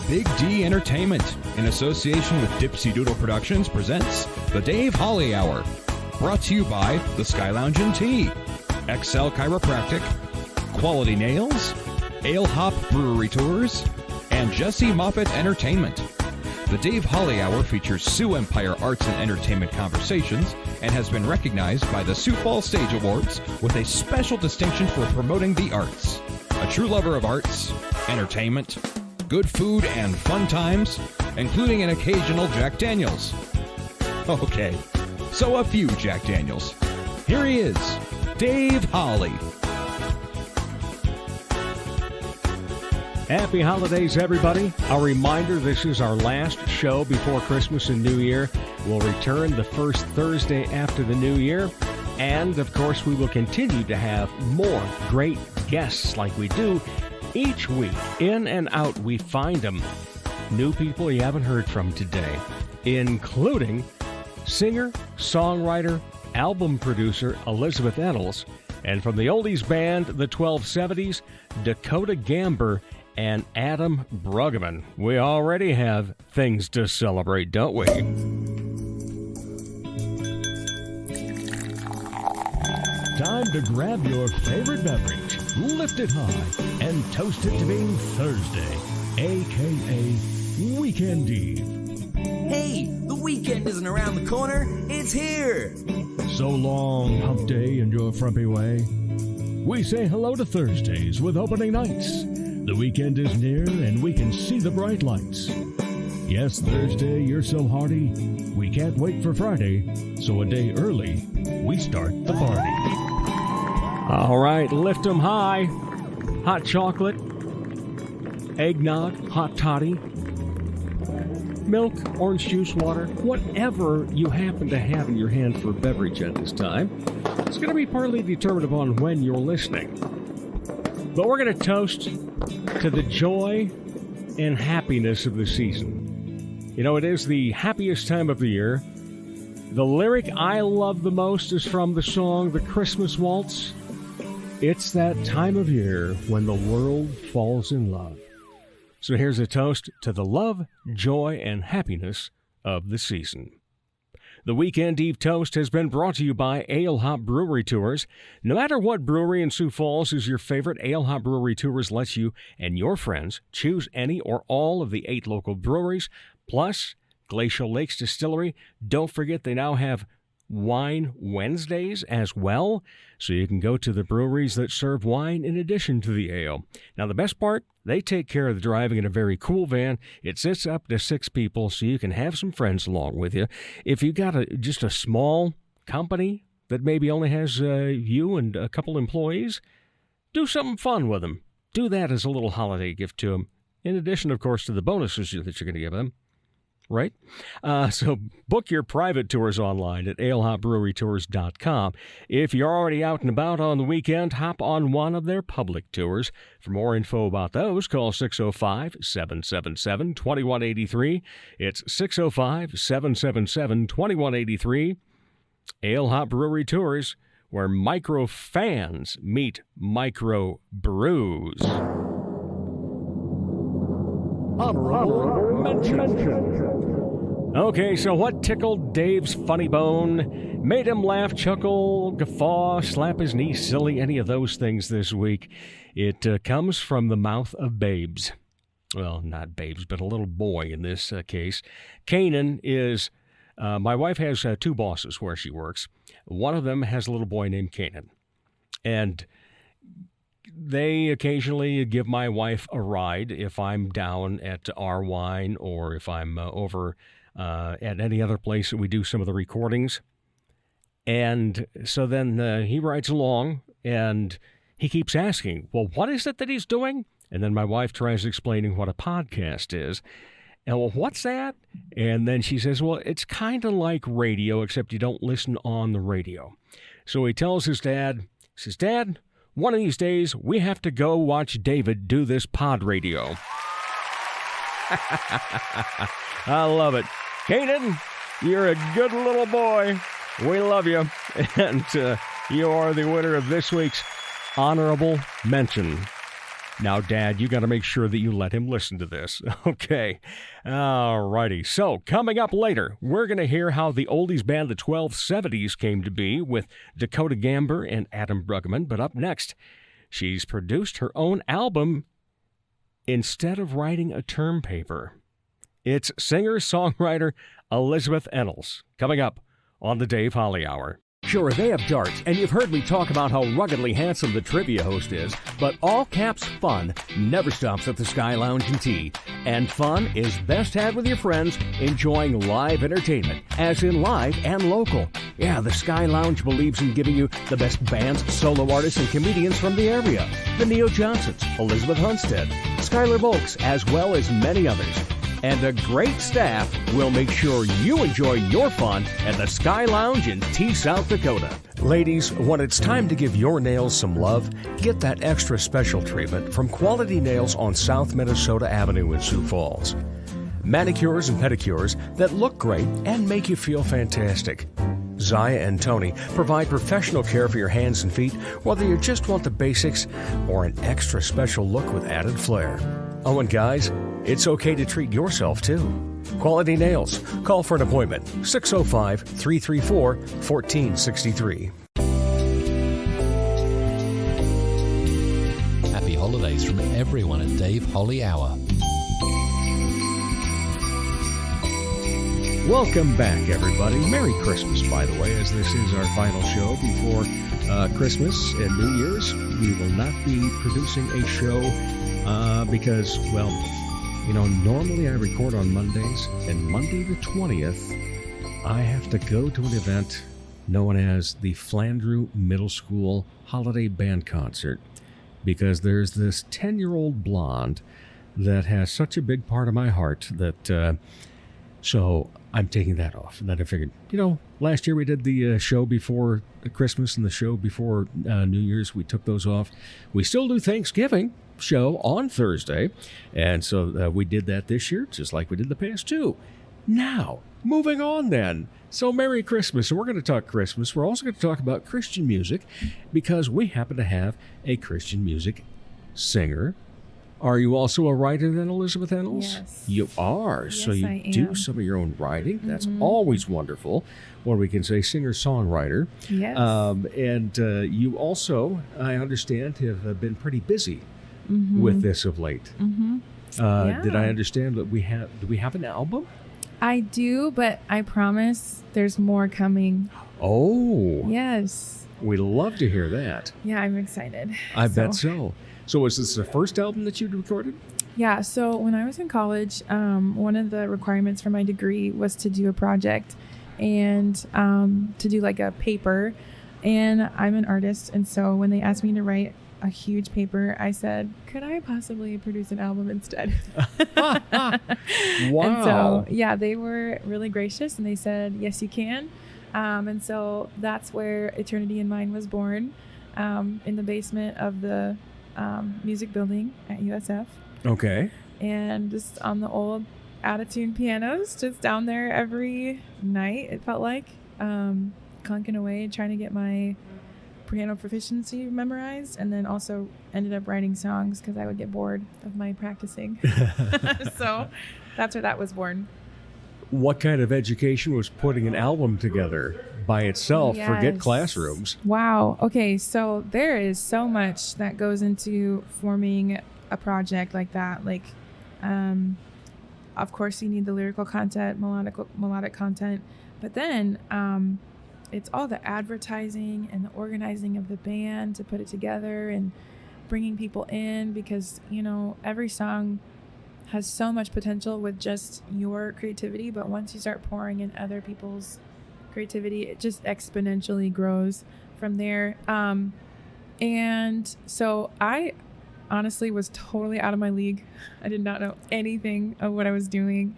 Big D Entertainment, in association with Dipsy Doodle Productions, presents The Dave Holly Hour. Brought to you by The Sky Lounge and Tea, XL Chiropractic, Quality Nails, Ale Hop Brewery Tours, and Jesse Moffitt Entertainment. The Dave Holly Hour features Sioux Empire Arts and Entertainment Conversations and has been recognized by the Sioux Falls Stage Awards with a special distinction for promoting the arts. A true lover of arts, entertainment, good food, and fun times, including an occasional Jack Daniels. Okay, so a few Jack Daniels. Here he is, Dave Holly. Happy holidays, everybody. A reminder, this is our last show before Christmas and New Year. We'll return the first Thursday after the New Year. And, of course, we will continue to have more great guests like we do each week. In and out, we find them. New people you haven't heard from today, including singer, songwriter, album producer Elizabeth Enalls, and from the oldies band, the 1270s, Dakota Gamber and Adam Bruggeman. We already have things to celebrate, don't we? Time to grab your favorite beverage, lift it high, and toast it to being Thursday, a.k.a. Wekend Eve. Hey, the weekend isn't around the corner, it's here! So long, hump day and your frumpy way. We say hello to Thursdays with opening nights. The weekend is near and we can see the bright lights. Yes, Thursday, you're so hearty, we can't wait for Friday, so a day early, we start the party. All right, lift 'em high. Hot chocolate, eggnog, hot toddy, milk, orange juice, water, whatever you happen to have in your hand for a beverage at this time. It's going to be partly determined upon when you're listening. But we're going to toast to the joy and happiness of the season. You know, it is the happiest time of the year. The lyric I love the most is from the song The Christmas Waltz. It's that time of year when the world falls in love. So here's a toast to the love, joy, and happiness of the season. The Wekend Eve Toast has been brought to you by Ale Hop Brewery Tours. No matter what brewery in Sioux Falls is your favorite, Ale Hop Brewery Tours lets you and your friends choose any or all of the 8 local breweries, plus Glacial Lakes Distillery. Don't forget they now have Wine Wednesdays as well, so you can go to the breweries that serve wine in addition to the ale. Now, the best part, they take care of the driving in a very cool van. It sits up to 6 people, so you can have some friends along with you. If you got just a small company that maybe only has you and a couple employees, do something fun with them. Do that as a little holiday gift to them, in addition, of course, to the bonuses that you're going to give them. Right? So book your private tours online at alehopbrewerytours.com. If you're already out and about on the weekend, hop on one of their public tours. For more info about those, call 605-777-2183. It's 605-777-2183. Ale Hop Brewery Tours, where micro fans meet micro brews. Honorable mention. Okay, so what tickled Dave's funny bone, made him laugh, chuckle, guffaw, slap his knee silly, any of those things this week? It comes from the mouth of Babes. Well, not Babes, but a little boy in this case. Canaan is, my wife has 2 bosses where she works. One of them has a little boy named Canaan. And they occasionally give my wife a ride if I'm down at our wine or if I'm over at any other place that we do some of the recordings. And so then he rides along and he keeps asking, well, what is it that he's doing? And then my wife tries explaining what a podcast is. And, well, what's that? And then she says, well, it's kind of like radio, except you don't listen on the radio. So he tells his dad, he says, Dad, one of these days, we have to go watch David do this pod radio. I love it. Canaan, you're a good little boy. We love you. And you are the winner of this week's honorable mention. Now, Dad, you got to make sure that you let him listen to this. Okay. All righty. So, coming up later, we're going to hear how the oldies band the 1270s came to be with Dakota Gamber and Adam Bruggeman. But up next, she's produced her own album instead of writing a term paper. It's singer-songwriter Elizabeth Enalls, coming up on the Dave Holly Hour. Sure, they have darts, and you've heard me talk about how ruggedly handsome the trivia host is, but all caps fun never stops at the Sky Lounge and Tea. And fun is best had with your friends enjoying live entertainment, as in live and local. Yeah, the Sky Lounge believes in giving you the best bands, solo artists, and comedians from the area. The Neo Johnsons, Elizabeth Hunstead, Skylar Volks, as well as many others. And a great staff will make sure you enjoy your fun at the Sky Lounge in Tea, South Dakota. Ladies, when it's time to give your nails some love, get that extra special treatment from Quality Nails on South Minnesota Avenue in Sioux Falls. Manicures and pedicures that look great and make you feel fantastic. Zaya and Tony provide professional care for your hands and feet, whether you just want the basics or an extra special look with added flair. Oh, and guys, it's okay to treat yourself, too. Quality Nails. Call for an appointment. 605-334-1463. Happy holidays from everyone at Dave Holly Hour. Welcome back, everybody. Merry Christmas, by the way, as this is our final show before Christmas and New Year's. We will not be producing a show because, well, you know, normally I record on Mondays, and Monday the 20th, I have to go to an event known as the Flandreau Middle School Holiday Band Concert, because there's this 10-year-old blonde that has such a big part of my heart that, so I'm taking that off. And then I figured, you know, last year we did the show before Christmas and the show before New Year's. We took those off. We still do Thanksgiving show on Thursday, and so we did that this year, just like we did the past two. Now, moving on then. So Merry Christmas, and we're going to talk Christmas. We're also going to talk about Christian music, because we happen to have a Christian music singer. Are you also a writer then, Elizabeth Enalls? Yes. You are. Yes, So you I am. do some of your own writing. That's always wonderful. Or we can say singer-songwriter. Yes. And you also, I understand, have been pretty busy with this of late. Yeah. Did I understand that do we have an album? I do, but I promise there's more coming. Oh. Yes. We love to hear that. Yeah, I'm excited. I bet so. So was this the first album that you'd recorded? Yeah, so when I was in college, one of the requirements for my degree was to do a project and to do like a paper. And I'm an artist, and so when they asked me to write a huge paper, I said, could I possibly produce an album instead? Wow. And so, yeah, they were really gracious, and they said, yes, you can. And so that's where Eternity in Mind was born, in the basement of the music building at USF. Okay. And just on the old out-of-tune pianos, just down there every night, it felt like, clunking away, trying to get my piano proficiency memorized, and then also ended up writing songs because I would get bored of my practicing. So that's where that was born. What kind of education was putting an album together by itself? Yes. Forget classrooms. Wow. Okay, so there is so much that goes into forming a project like that. Like, of course, you need the lyrical content, melodic content, but then it's all the advertising and the organizing of the band to put it together and bringing people in, because, you know, every song has so much potential with just your creativity, but once you start pouring in other people's creativity, it just exponentially grows from there. And so I honestly was totally out of my league. I did not know anything of what I was doing.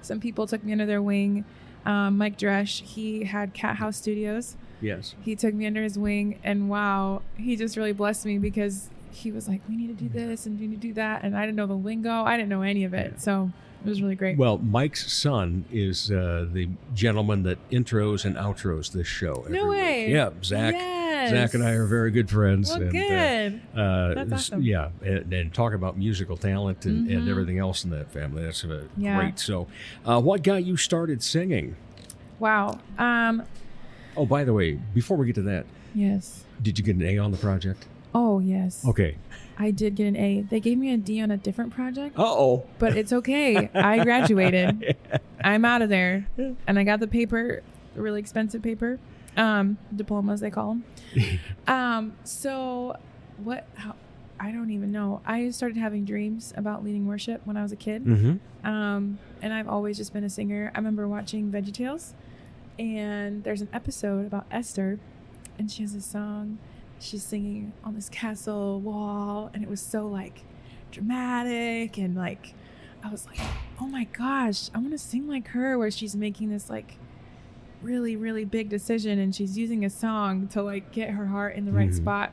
Some people took me under their wing. Mike Dresch, he had Cat House Studios. Yes. He took me under his wing, and wow, he just really blessed me, because he was like, we need to do this and we need to do that. And I didn't know the lingo. I didn't know any of it. Yeah. So it was really great. Well, Mike's son is the gentleman that intros and outros this show. No every way. week. Yeah, Zach. Yes. Yes. Zach and I are very good friends. Well, and, good. That's awesome. Yeah, and talk about musical talent and everything else in that family. That's great. So, what got you started singing? Wow. Oh, by the way, before we get to that, Yes. did you get an A on the project? Oh, yes. Okay. I did get an A. They gave me a D on a different project. Uh-oh. But it's okay. I graduated. I'm out of there. And I got the paper, the really expensive paper. Diplomas, they call them. So I don't even know. I started having dreams about leading worship when I was a kid. Mm-hmm. And I've always just been a singer. I remember watching VeggieTales, and there's an episode about Esther, and she has a song. She's singing on this castle wall, and it was so like dramatic, and like I was like, oh my gosh, I want to sing like her, where she's making this like really, really big decision, and she's using a song to like get her heart in the right spot.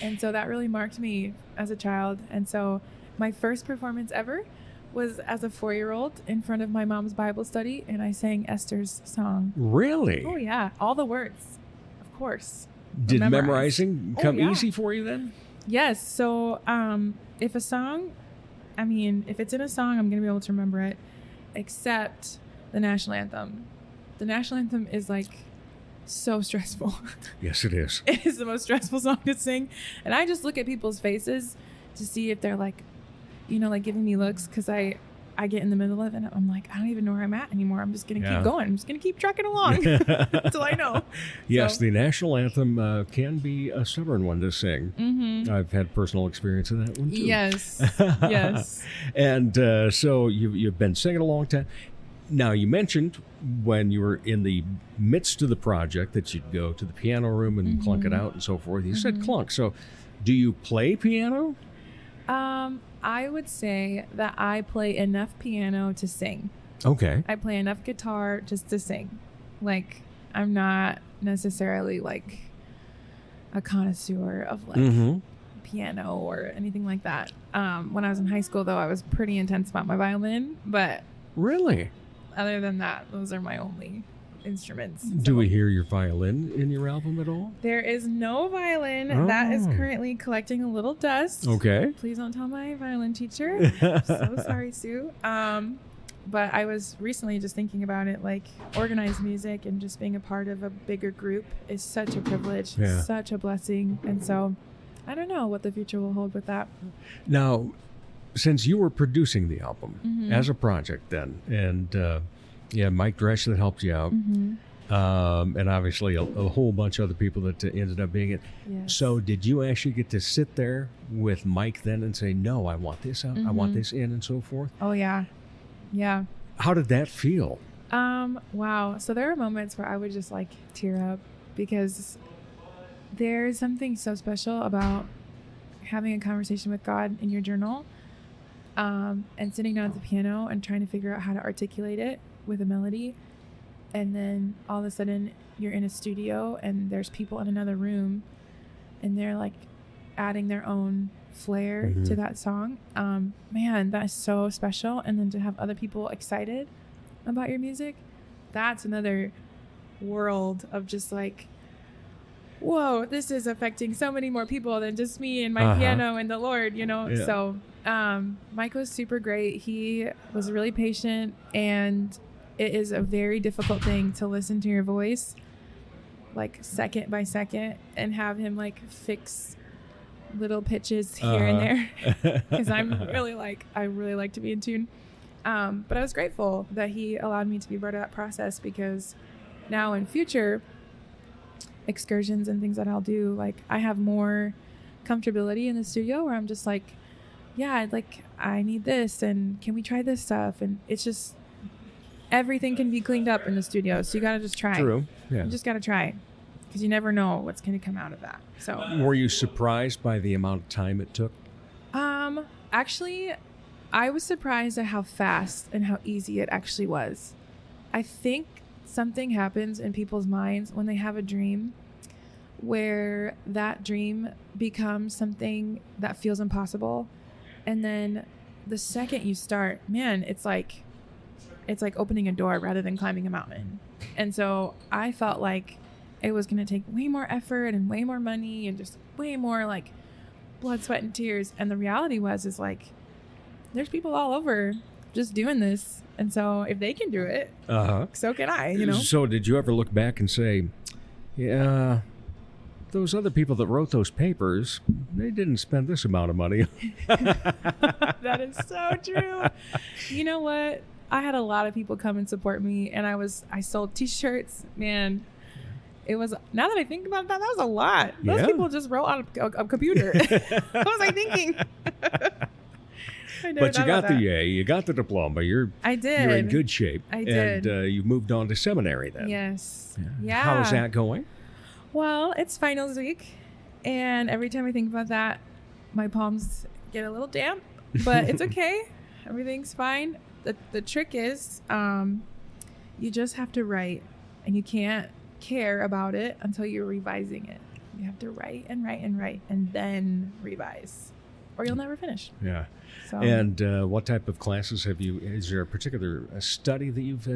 And so that really marked me as a child. And so my first performance ever was as a 4-year-old in front of my mom's Bible study, and I sang Esther's song. Really? Oh yeah, all the words, of course. Did Memorized. memorizing come easy for you then? Yes. So if a song, if it's in a song, I'm going to be able to remember it, except the national anthem. The national anthem is like so stressful. Yes, it is. It is the most stressful song to sing. And I just look at people's faces to see if they're like, like giving me looks, because I get in the middle of it and I'm like, I don't even know where I'm at anymore. I'm just going to keep going. I'm just going to keep trucking along until I know. Yes, So. the national anthem can be a stubborn one to sing. Mm-hmm. I've had personal experience of that one too. Yes. Yes. And so you've been singing a long time. Now, you mentioned when you were in the midst of the project that you'd go to the piano room and clunk it out and so forth. You said clunk. So do you play piano? I would say that I play enough piano to sing. Okay. I play enough guitar just to sing. Like, I'm not necessarily like a connoisseur of like piano or anything like that. When I was in high school, though, I was pretty intense about my violin. But Really? other than that, those are my only instruments. Do we hear your violin in your album at all? There is no violin. That is currently collecting a little dust. Okay. Please don't tell my violin teacher. I'm so sorry, Sue. But I was recently just thinking about it, like organized music and just being a part of a bigger group is such a privilege, such a blessing. And so I don't know what the future will hold with that. Now, since you were producing the album as a project then, and Mike Dresch that helped you out, and obviously a whole bunch of other people that ended up being it. Yes. So did you actually get to sit there with Mike then and say, no, I want this out, I want this in, and so forth? Oh, yeah. Yeah. How did that feel? Wow. So there are moments where I would just like tear up, because there's something so special about having a conversation with God in your journal, and sitting down at the piano and trying to figure out how to articulate it with a melody. And then all of a sudden you're in a studio and there's people in another room and they're like adding their own flair to that song. Man, that is so special. And then to have other people excited about your music, that's another world of just like, whoa, this is affecting so many more people than just me and my piano and the Lord, Yeah. So Mike was super great. He was really patient, and it is a very difficult thing to listen to your voice like second by second and have him like fix little pitches here and there, because I really like to be in tune. But I was grateful that he allowed me to be part of that process, because now in future excursions and things that I'll do, like I have more comfortability in the studio where I'm just like, yeah, I need this, and can we try this stuff? And it's just, everything can be cleaned up in the studio, so you gotta just try. True. Yeah. You just gotta try, because you never know what's gonna come out of that. So Were you surprised by the amount of time it took? Actually, I was surprised at how fast and how easy it actually was. I think something happens in people's minds when they have a dream, where that dream becomes something that feels impossible. And then the second you start, man, it's like opening a door rather than climbing a mountain. And so I felt like it was going to take way more effort and way more money and just way more like blood, sweat, and tears. And the reality is like, there's people all over just doing this. And so if they can do it, so can I, you know? So did you ever look back and say, yeah, those other people that wrote those papers, they didn't spend this amount of money? That is so true. You know what? I had a lot of people come and support me, and I sold t-shirts, man. It was, now that I think about that, that was a lot. Those people just wrote on a computer. What was I thinking? But you got the A, you got the diploma. I did. You're in good shape. I did. And you moved on to seminary then. Yes. Yeah. How's that going? Well, it's finals week, and every time I think about that, my palms get a little damp, but it's okay. Everything's fine. The trick is you just have to write, and you can't care about it until you're revising it. You have to write and write and write and then revise, or you'll never finish. Yeah. So. And what type of classes have you, is there a particular study that you've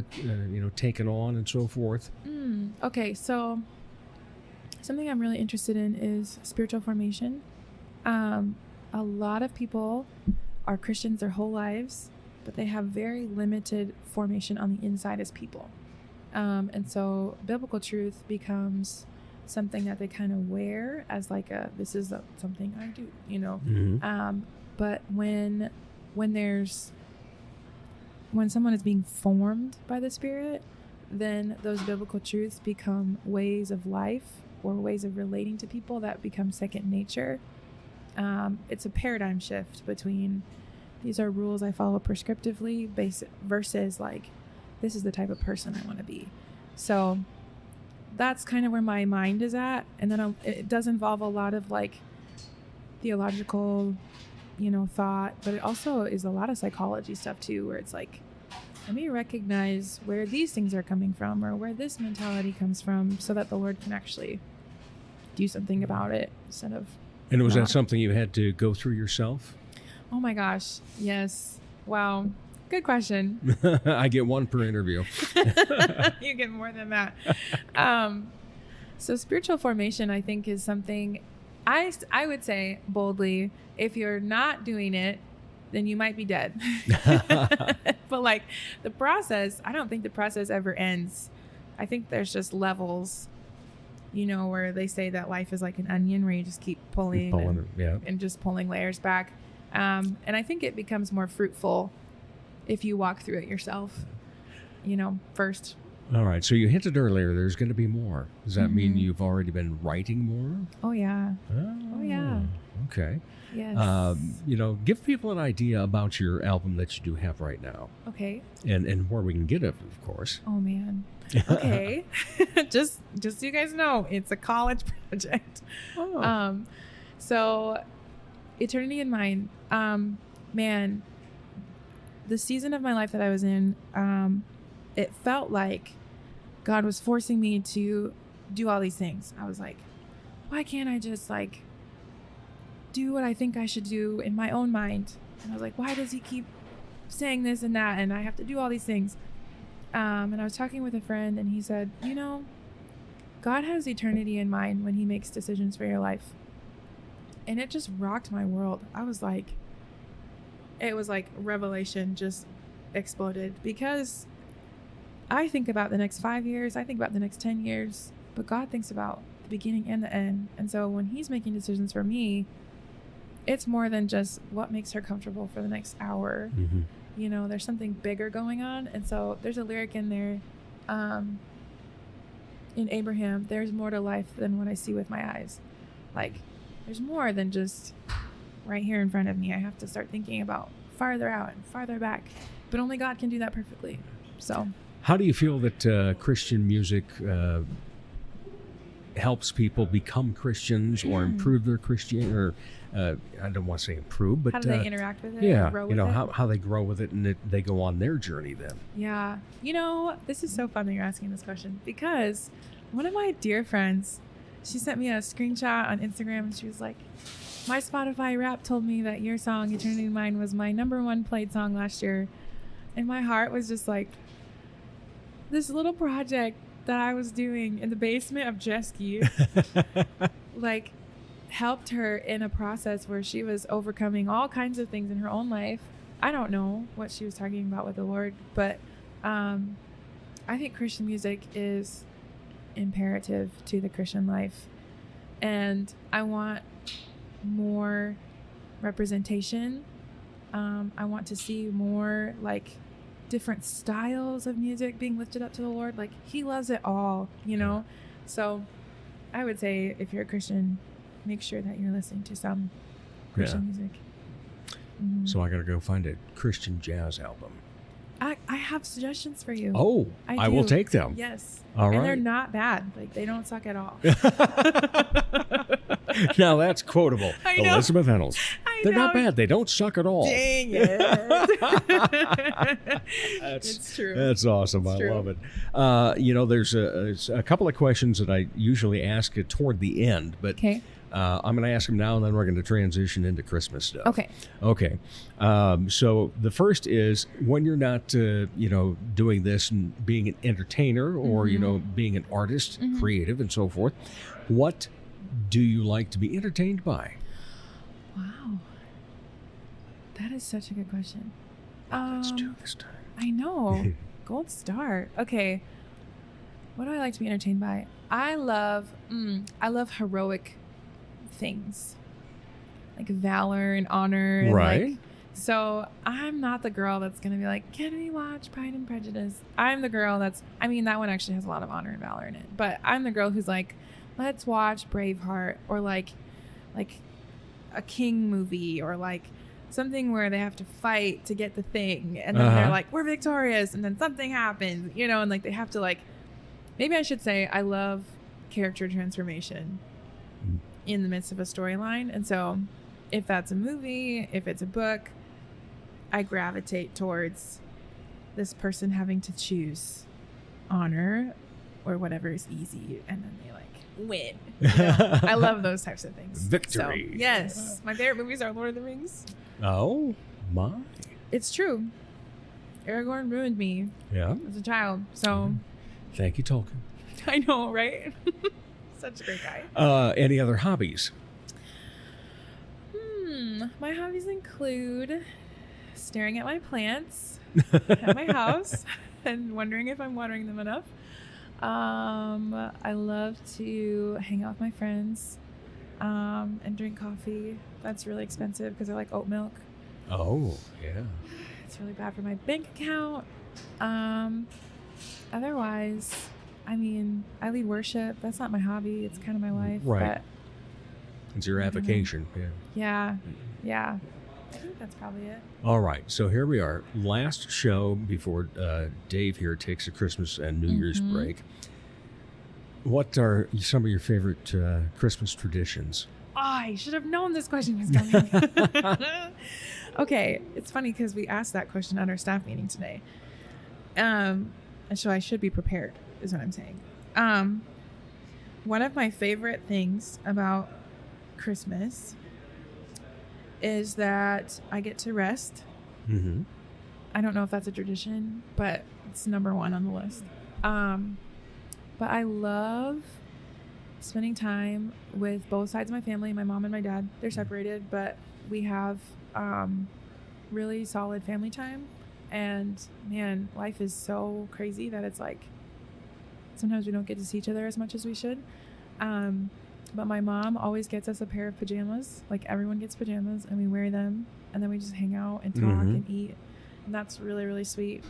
taken on and so forth? Okay, so something I'm really interested in is spiritual formation. A lot of people are Christians their whole lives, but they have very limited formation on the inside as people. And so biblical truth becomes something that they kind of wear as like this is something I do, you know. Mm-hmm. But when someone is being formed by the Spirit, then those biblical truths become ways of life or ways of relating to people that become second nature. It's a paradigm shift between these are rules I follow prescriptively versus like, this is the type of person I want to be. So that's kind of where my mind is at. And then it does involve a lot of like theological, thought, but it also is a lot of psychology stuff too, where it's like, let me recognize where these things are coming from or where this mentality comes from so that the Lord can actually do something about it instead of. And was that something you had to go through yourself? Oh my gosh. Yes. Wow. Good question. I get one per interview. You get more than that. So spiritual formation, I think, is something I would say boldly, if you're not doing it, then you might be dead. But like the process, I don't think the process ever ends. I think there's just levels, where they say that life is like an onion where you just keep pulling and just pulling layers back. And I think it becomes more fruitful if you walk through it yourself, first. All right. So you hinted earlier there's going to be more. Does that mean you've already been writing more? Oh, yeah. Oh yeah. Okay. Yes. Give people an idea about your album that you do have right now. Okay. And where we can get it, of course. Oh, man. Okay. just so you guys know, it's a college project. Oh. So Eternity in Mind, man, the season of my life that I was in, it felt like God was forcing me to do all these things. I was like, why can't I just like do what I think I should do in my own mind? And I was like, why does he keep saying this and that? And I have to do all these things. And I was talking with a friend and he said, God has eternity in mind when he makes decisions for your life. And it just rocked my world. I was like, it was like revelation just exploded, because I think about the next 5 years, I think about the next 10 years, but God thinks about the beginning and the end. And so when he's making decisions for me, it's more than just what makes her comfortable for the next hour. Mm-hmm. There's something bigger going on. And so there's a lyric in there, in Abraham, there's more to life than what I see with my eyes. Like, there's more than just right here in front of me. I have to start thinking about farther out and farther back, but only God can do that perfectly. So how do you feel that Christian music helps people become Christians or improve their Christian, or I don't want to say improve, but how do they interact with it? Yeah, grow with it? how they grow with it, and they go on their journey then. Yeah, this is so fun that you're asking this question, because one of my dear friends, she sent me a screenshot on Instagram and she was like, my Spotify rap told me that your song Eternity in Mind was my #1 played song last year. And my heart was just like, this little project that I was doing in the basement of Jesky, like, helped her in a process where she was overcoming all kinds of things in her own life. I don't know what she was talking about with the Lord, but I think Christian music is imperative to the Christian life. And I want more representation. I want to see more, like, different styles of music being lifted up to the Lord. Like, he loves it all, you know? So I would say if you're a Christian, make sure that you're listening to some Christian music. Mm-hmm. So I got to go find a Christian jazz album. I have suggestions for you. Oh, I will take them. Yes. All right. And they're not bad. Like, they don't suck at all. Now that's quotable. I know. Elizabeth Enalls. They're not bad. They don't suck at all. Dang it. It's true. That's awesome. It's I true. love it. There's a couple of questions that I usually ask toward the end, but Okay. I'm going to ask them now, and then we're going to transition into Christmas stuff. Okay. Okay. So the first is, when you're not, doing this and being an entertainer or, being an artist, creative and so forth, what do you like to be entertained by? Wow. That is such a good question. Let's do this time. I know. Gold star. Okay. What do I like to be entertained by? I love heroic things, like valor and honor. And Right. So I'm not the girl that's going to be like, can we watch Pride and Prejudice? I'm the girl that one actually has a lot of honor and valor in it. But I'm the girl who's like, let's watch Braveheart, or like a King movie, or like something where they have to fight to get the thing. And then they're like, we're victorious. And then something happens, and like they have to, like, maybe I should say I love character transformation in the midst of a storyline. And so if that's a movie, if it's a book, I gravitate towards this person having to choose honor or whatever is easy, and then they, like, win. I love those types of things. Victory. So, yes. My favorite movies are Lord of the Rings. Oh, my. It's true. Aragorn ruined me Yeah. as a child. So Thank you, Tolkien. I know, right? Such a great guy. Any other hobbies? My hobbies include staring at my plants at my house and wondering if I'm watering them enough. I love to hang out with my friends and drink coffee. That's really expensive because I like oat milk. Oh, yeah. It's really bad for my bank account. Otherwise, I lead worship. That's not my hobby. It's kind of my life. Right. But It's your avocation. Yeah. yeah. I think that's probably it. All right. So here we are. Last show before Dave here takes a Christmas and New Year's break. What are some of your favorite Christmas traditions? Oh, I should have known this question was coming. Okay. It's funny because we asked that question at our staff meeting today. And so I should be prepared, is what I'm saying. One of my favorite things about Christmas is that I get to rest. Mm-hmm. I don't know if that's a tradition, but it's number one on the list. But I love spending time with both sides of my family, my mom and my dad. They're separated, but we have really solid family time. And man, life is so crazy that it's like sometimes we don't get to see each other as much as we should. But my mom always gets us a pair of pajamas. Like, everyone gets pajamas, and we wear them, and then we just hang out and talk and eat. And that's really, really sweet.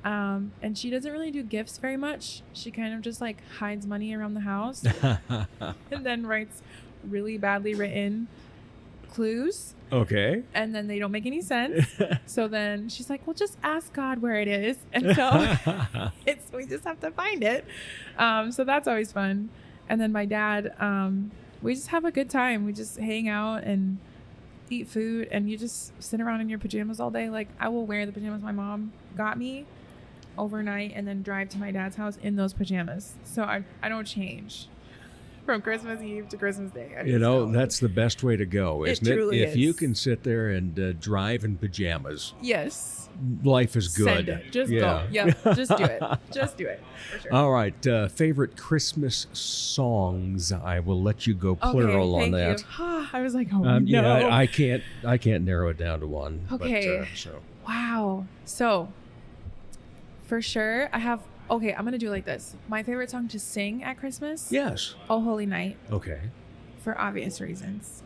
And she doesn't really do gifts very much. She kind of just, like, hides money around the house and then writes really badly written clues. Okay. And then they don't make any sense. So then she's like, well, just ask God where it is. And so we just have to find it. So that's always fun. And then my dad, we just have a good time. We just hang out and eat food, and you just sit around in your pajamas all day. Like, I will wear the pajamas my mom got me overnight and then drive to my dad's house in those pajamas. So I don't change. from Christmas Eve to Christmas Day. That's the best way to go, isn't it? Truly If you is. can sit there and drive in pajamas, Yes. life is good. Send it. Just go. Yeah. Just do it. Just do it. For sure. All right. Favorite Christmas songs? I will let you go plural on that. Thank you. I was like, oh no. Yeah, I can't narrow it down to one. Okay. But, Wow. So, for sure, I have. Okay, I'm gonna do it like this. My favorite song to sing at Christmas. yes. Oh Holy Night, Okay. for obvious reasons.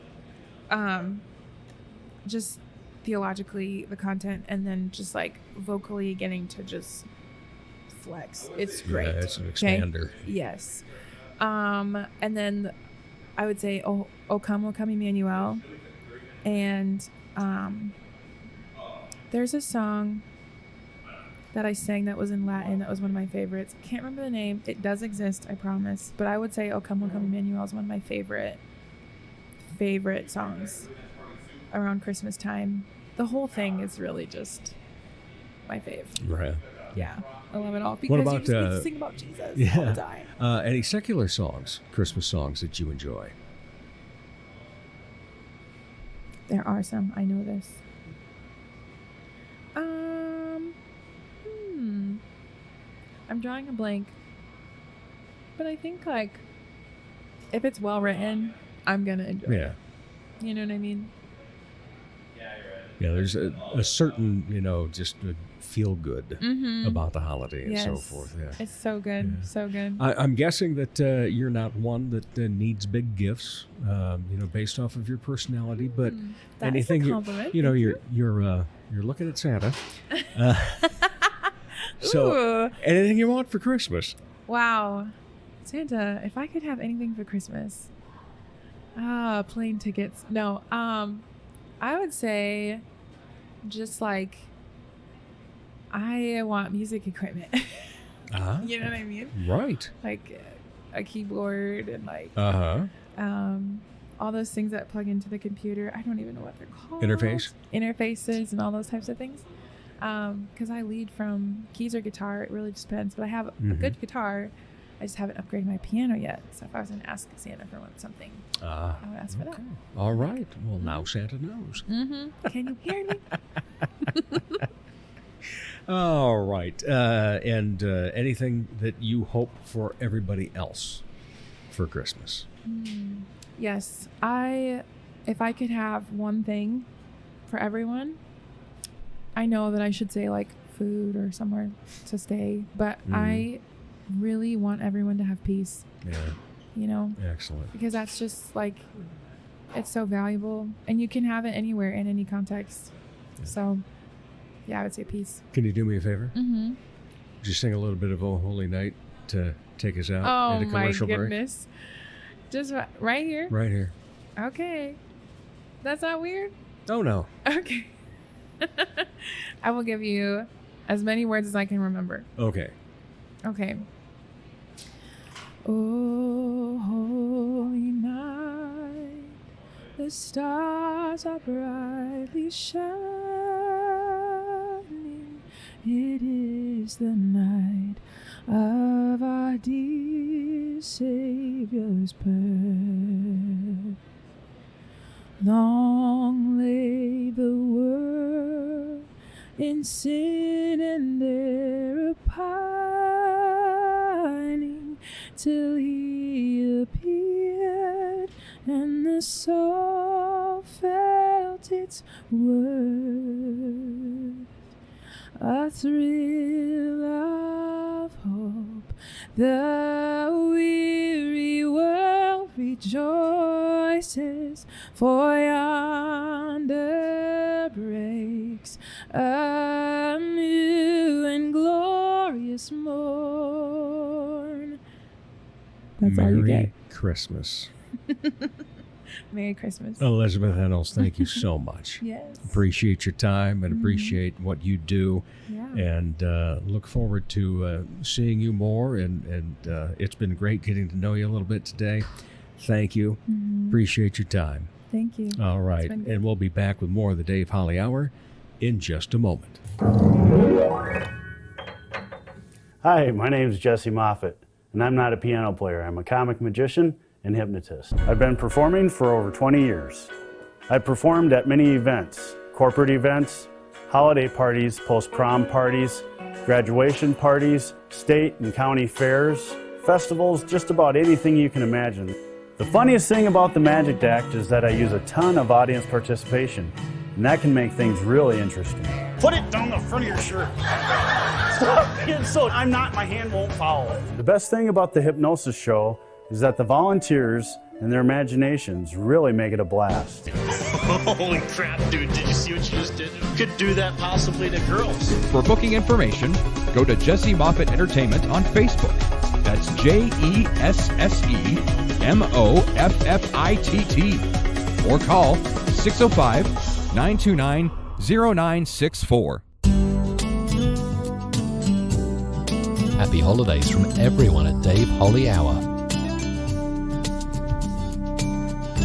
Just theologically, the content, and then just like vocally getting to just flex. It's great. Yeah, it's an okay? expander. Yes. And then I would say, "Oh, Come, O Come, Emmanuel," and there's a song that I sang that was in Latin that was one of my favorites. Can't remember the name. It does exist, I promise. But I would say "O Come, Emmanuel" is one of my favorite songs around Christmas time. The whole thing is really just my fave. Right. Yeah, I love it all because about, you just get to sing about Jesus all the Yeah. time. Any secular songs, Christmas songs that you enjoy? There are some. I know this. I'm drawing a blank. But I think, like, if it's well written, I'm going to enjoy it. You know what I mean? Yeah, there's a certain, just a feel good about the holiday and so forth. Yeah. It's so good. Yeah. So good. I'm guessing that you're not one that needs big gifts, based off of your personality. But That anything, is a compliment. you're looking at Santa. So Ooh. anything you want for Christmas? Wow. Santa, if I could have anything for Christmas. Plane tickets. No. I would say just like I want music equipment. You know what I mean? Right. Like a keyboard and like Uh-huh. all those things that plug into the computer. I don't even know what they're called. Interfaces and all those types of things. Because I lead from keys or guitar. It really just depends. But I have a good guitar. I just haven't upgraded my piano yet. So if I was going to ask Santa for something, I would ask for that. All right. Well, now Santa knows. Can you hear me? All right. And anything that you hope for everybody else for Christmas? Yes. If I could have one thing for everyone, I know that I should say like food or somewhere to stay, but I really want everyone to have peace. Yeah. Excellent. Because that's just like, it's so valuable and you can have it anywhere in any context. Yeah. So yeah, I would say peace. Can you do me a favor? Mm-hmm. Would you sing a little bit of Oh Holy Night to take us out Oh at a my commercial break? goodness. Just right here? Right here. Okay. That's not weird? Oh, no. Okay. I will give you as many words as I can remember. Okay. Okay. Oh, holy night, the stars are brightly shining. It is the night of our dear Savior's birth. Long lay the world in sin and error pining, till he appeared and the soul felt its worth. A thrill of hope, the weary world rejoices, for yonder breaks a new and glorious morn. That's all you Merry get. Christmas. Merry Christmas. Elizabeth Enalls, thank you so much. Yes. Appreciate your time and appreciate what you do. Yeah. And look forward to seeing you more. And it's been great getting to know you a little bit today. Thank you. Appreciate your time. Thank you. All right. And we'll be back with more of the Dave Holly Hour in just a moment. Hi, my name is Jesse Moffett, and I'm not a piano player. I'm a comic magician and hypnotist. I've been performing for over 20 years. I've performed at many events, corporate events, holiday parties, post-prom parties, graduation parties, state and county fairs, festivals, just about anything you can imagine. The funniest thing about the Magic Act is that I use a ton of audience participation, and that can make things really interesting. Put it down the front of your shirt. Stop being so my hand won't follow. The best thing about the hypnosis show is that the volunteers and their imaginations really make it a blast. Holy crap, dude, did you see what you just did? You could do that possibly to girls. For booking information, go to Jesse Moffitt Entertainment on Facebook. That's JESSEMOFFITT. Or call 605-929-0964. Happy holidays from everyone at Dave Holly Hour.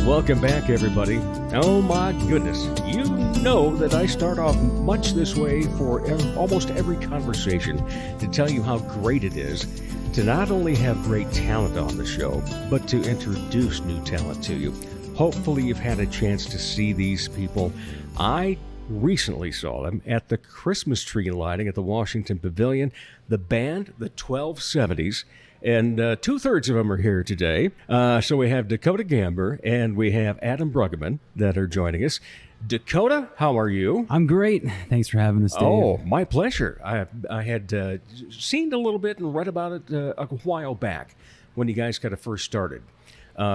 Welcome back, everybody. Oh my goodness. You know that I start off much this way for almost every conversation to tell you how great it is to not only have great talent on the show, but to introduce new talent to you. Hopefully you've had a chance to see these people. I recently saw them at the Christmas tree lighting at the Washington Pavilion. The band, the 1270s, and 2/3 of them are here today. So we have Dakota Gamber and we have Adam Bruggeman that are joining us. Dakota, how are you? I'm great. Thanks for having us, Dave. Oh, my pleasure. I had seen a little bit and read about it a while back when you guys kind of first started.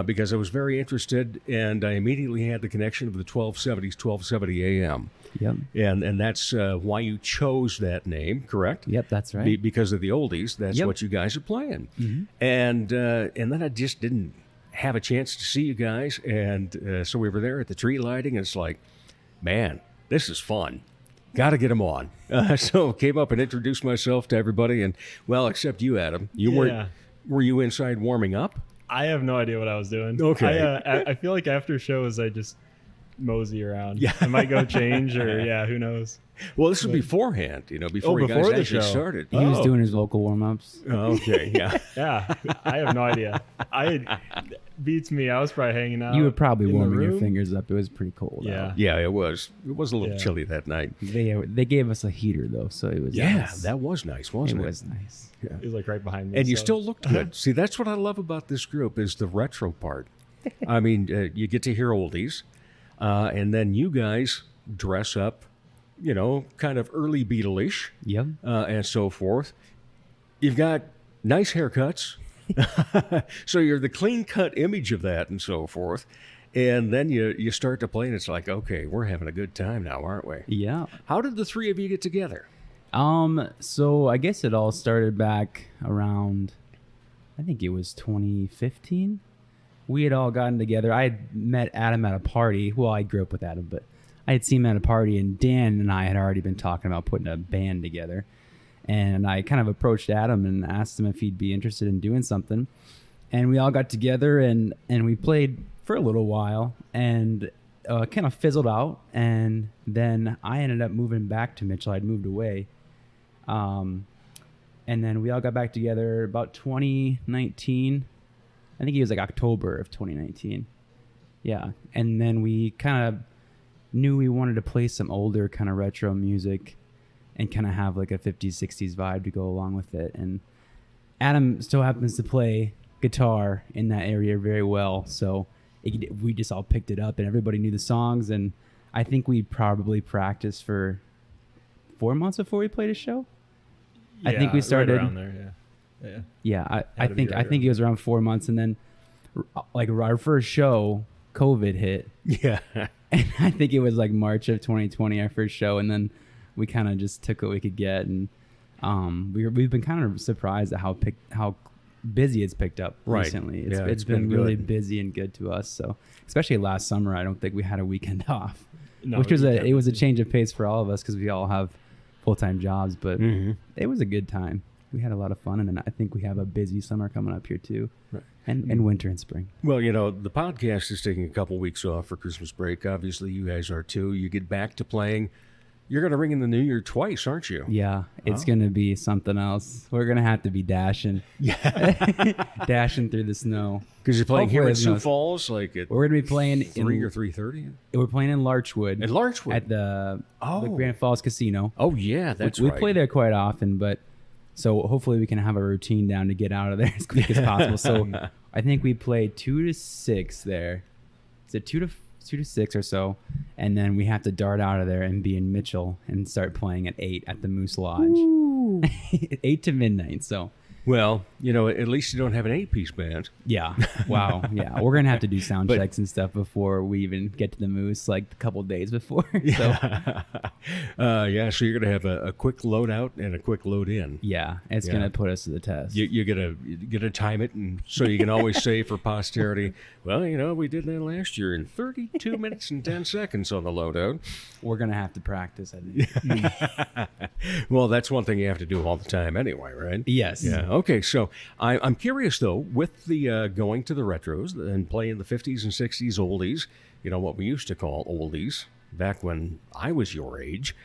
Because I was very interested, and I immediately had the connection of the 1270s, 1270 AM. Yep. And that's why you chose that name, correct? Yep, that's right. Because of the oldies, that's what you guys are playing. Mm-hmm. And then I just didn't have a chance to see you guys, and so we were there at the tree lighting, and it's like, man, this is fun. Got to get them on. So came up and introduced myself to everybody, and, well, except you, Adam. Were you inside warming up? I have no idea what I was doing. Okay. I feel like after shows, I just mosey around. Yeah. I might go change or, who knows. Well, this was beforehand, before you guys actually started. He was doing his local warm-ups. Oh, okay, yeah. Yeah, I have no idea. Beats me. I was probably hanging out. You were probably warming your fingers up. It was pretty cold. Yeah. Yeah, it was. It was a little chilly that night. They gave us a heater, though, so it was nice. That was nice, wasn't it? It was nice. Yeah. It was like right behind me. And you still looked good. See, that's what I love about this group is the retro part. I mean, you get to hear oldies, and then you guys dress up, kind of early Beatle-ish. Yep. And so forth. You've got nice haircuts. So you're the clean-cut image of that and so forth. And then you start to play, and it's like, okay, we're having a good time now, aren't we? Yeah. How did the three of you get together? So I guess it all started back around, I think it was 2015. We had all gotten together. I had met Adam at a party. Well, I grew up with Adam, but I had seen him at a party, and Dan and I had already been talking about putting a band together. And I kind of approached Adam and asked him if he'd be interested in doing something. And we all got together and we played for a little while and kind of fizzled out. And then I ended up moving back to Mitchell. I'd moved away. And then we all got back together about 2019. I think it was like October of 2019. Yeah. And then we kind of knew we wanted to play some older kind of retro music and kind of have like a 50s, 60s vibe to go along with it. And Adam still happens to play guitar in that area very well. So we just all picked it up and everybody knew the songs. And I think we probably practiced for 4 months before we played a show. Yeah, I think we started right around there. Yeah. Yeah. I think it was around 4 months. And then like our first show, COVID hit. Yeah. And I think it was like March of 2020, our first show. And then we kind of just took what we could get, and we've been kind of surprised at how busy it's picked up recently. It's been really busy and good to us. So especially last summer, I don't think we had a weekend off, which was it was a change of pace for all of us because we all have full-time jobs. But it was a good time. We had a lot of fun, and I think we have a busy summer coming up here too, and winter and spring. Well, the podcast is taking a couple weeks off for Christmas break. Obviously, you guys are too. You get back to playing You're going to ring in the New Year twice, aren't you? Yeah, it's going to be something else. We're going to have to be dashing. Dashing through the snow. Because you're playing Hopefully here at there's Sioux no- Falls, like at We're going to be playing 3 or 3:30? We're playing in Larchwood. At Larchwood? At the Grand Falls Casino. Oh, yeah, that's we right. play there quite often, but so hopefully we can have a routine down to get out of there as quick as possible. So I think we play 2 to 6 there. Is it 2 to 6 or so? And then we have to dart out of there and be in Mitchell and start playing at 8 at the Moose Lodge. 8 to midnight. So. Well, at least you don't have an 8-piece band. Yeah. Wow. Yeah. We're going to have to do sound checks and stuff before we even get to the Moose, like a couple days before. So. So you're going to have a quick load out and a quick load in. Yeah. It's going to put us to the test. You're going to time it, and so you can always say for posterity, well, we did that last year in 32 minutes and 10 seconds on the loadout. We're going to have to practice, I think. Well, that's one thing you have to do all the time anyway, right? Yes. Yeah. Okay, so I'm curious, though, with the going to the retros and playing the 50s and 60s oldies, what we used to call oldies back when I was your age,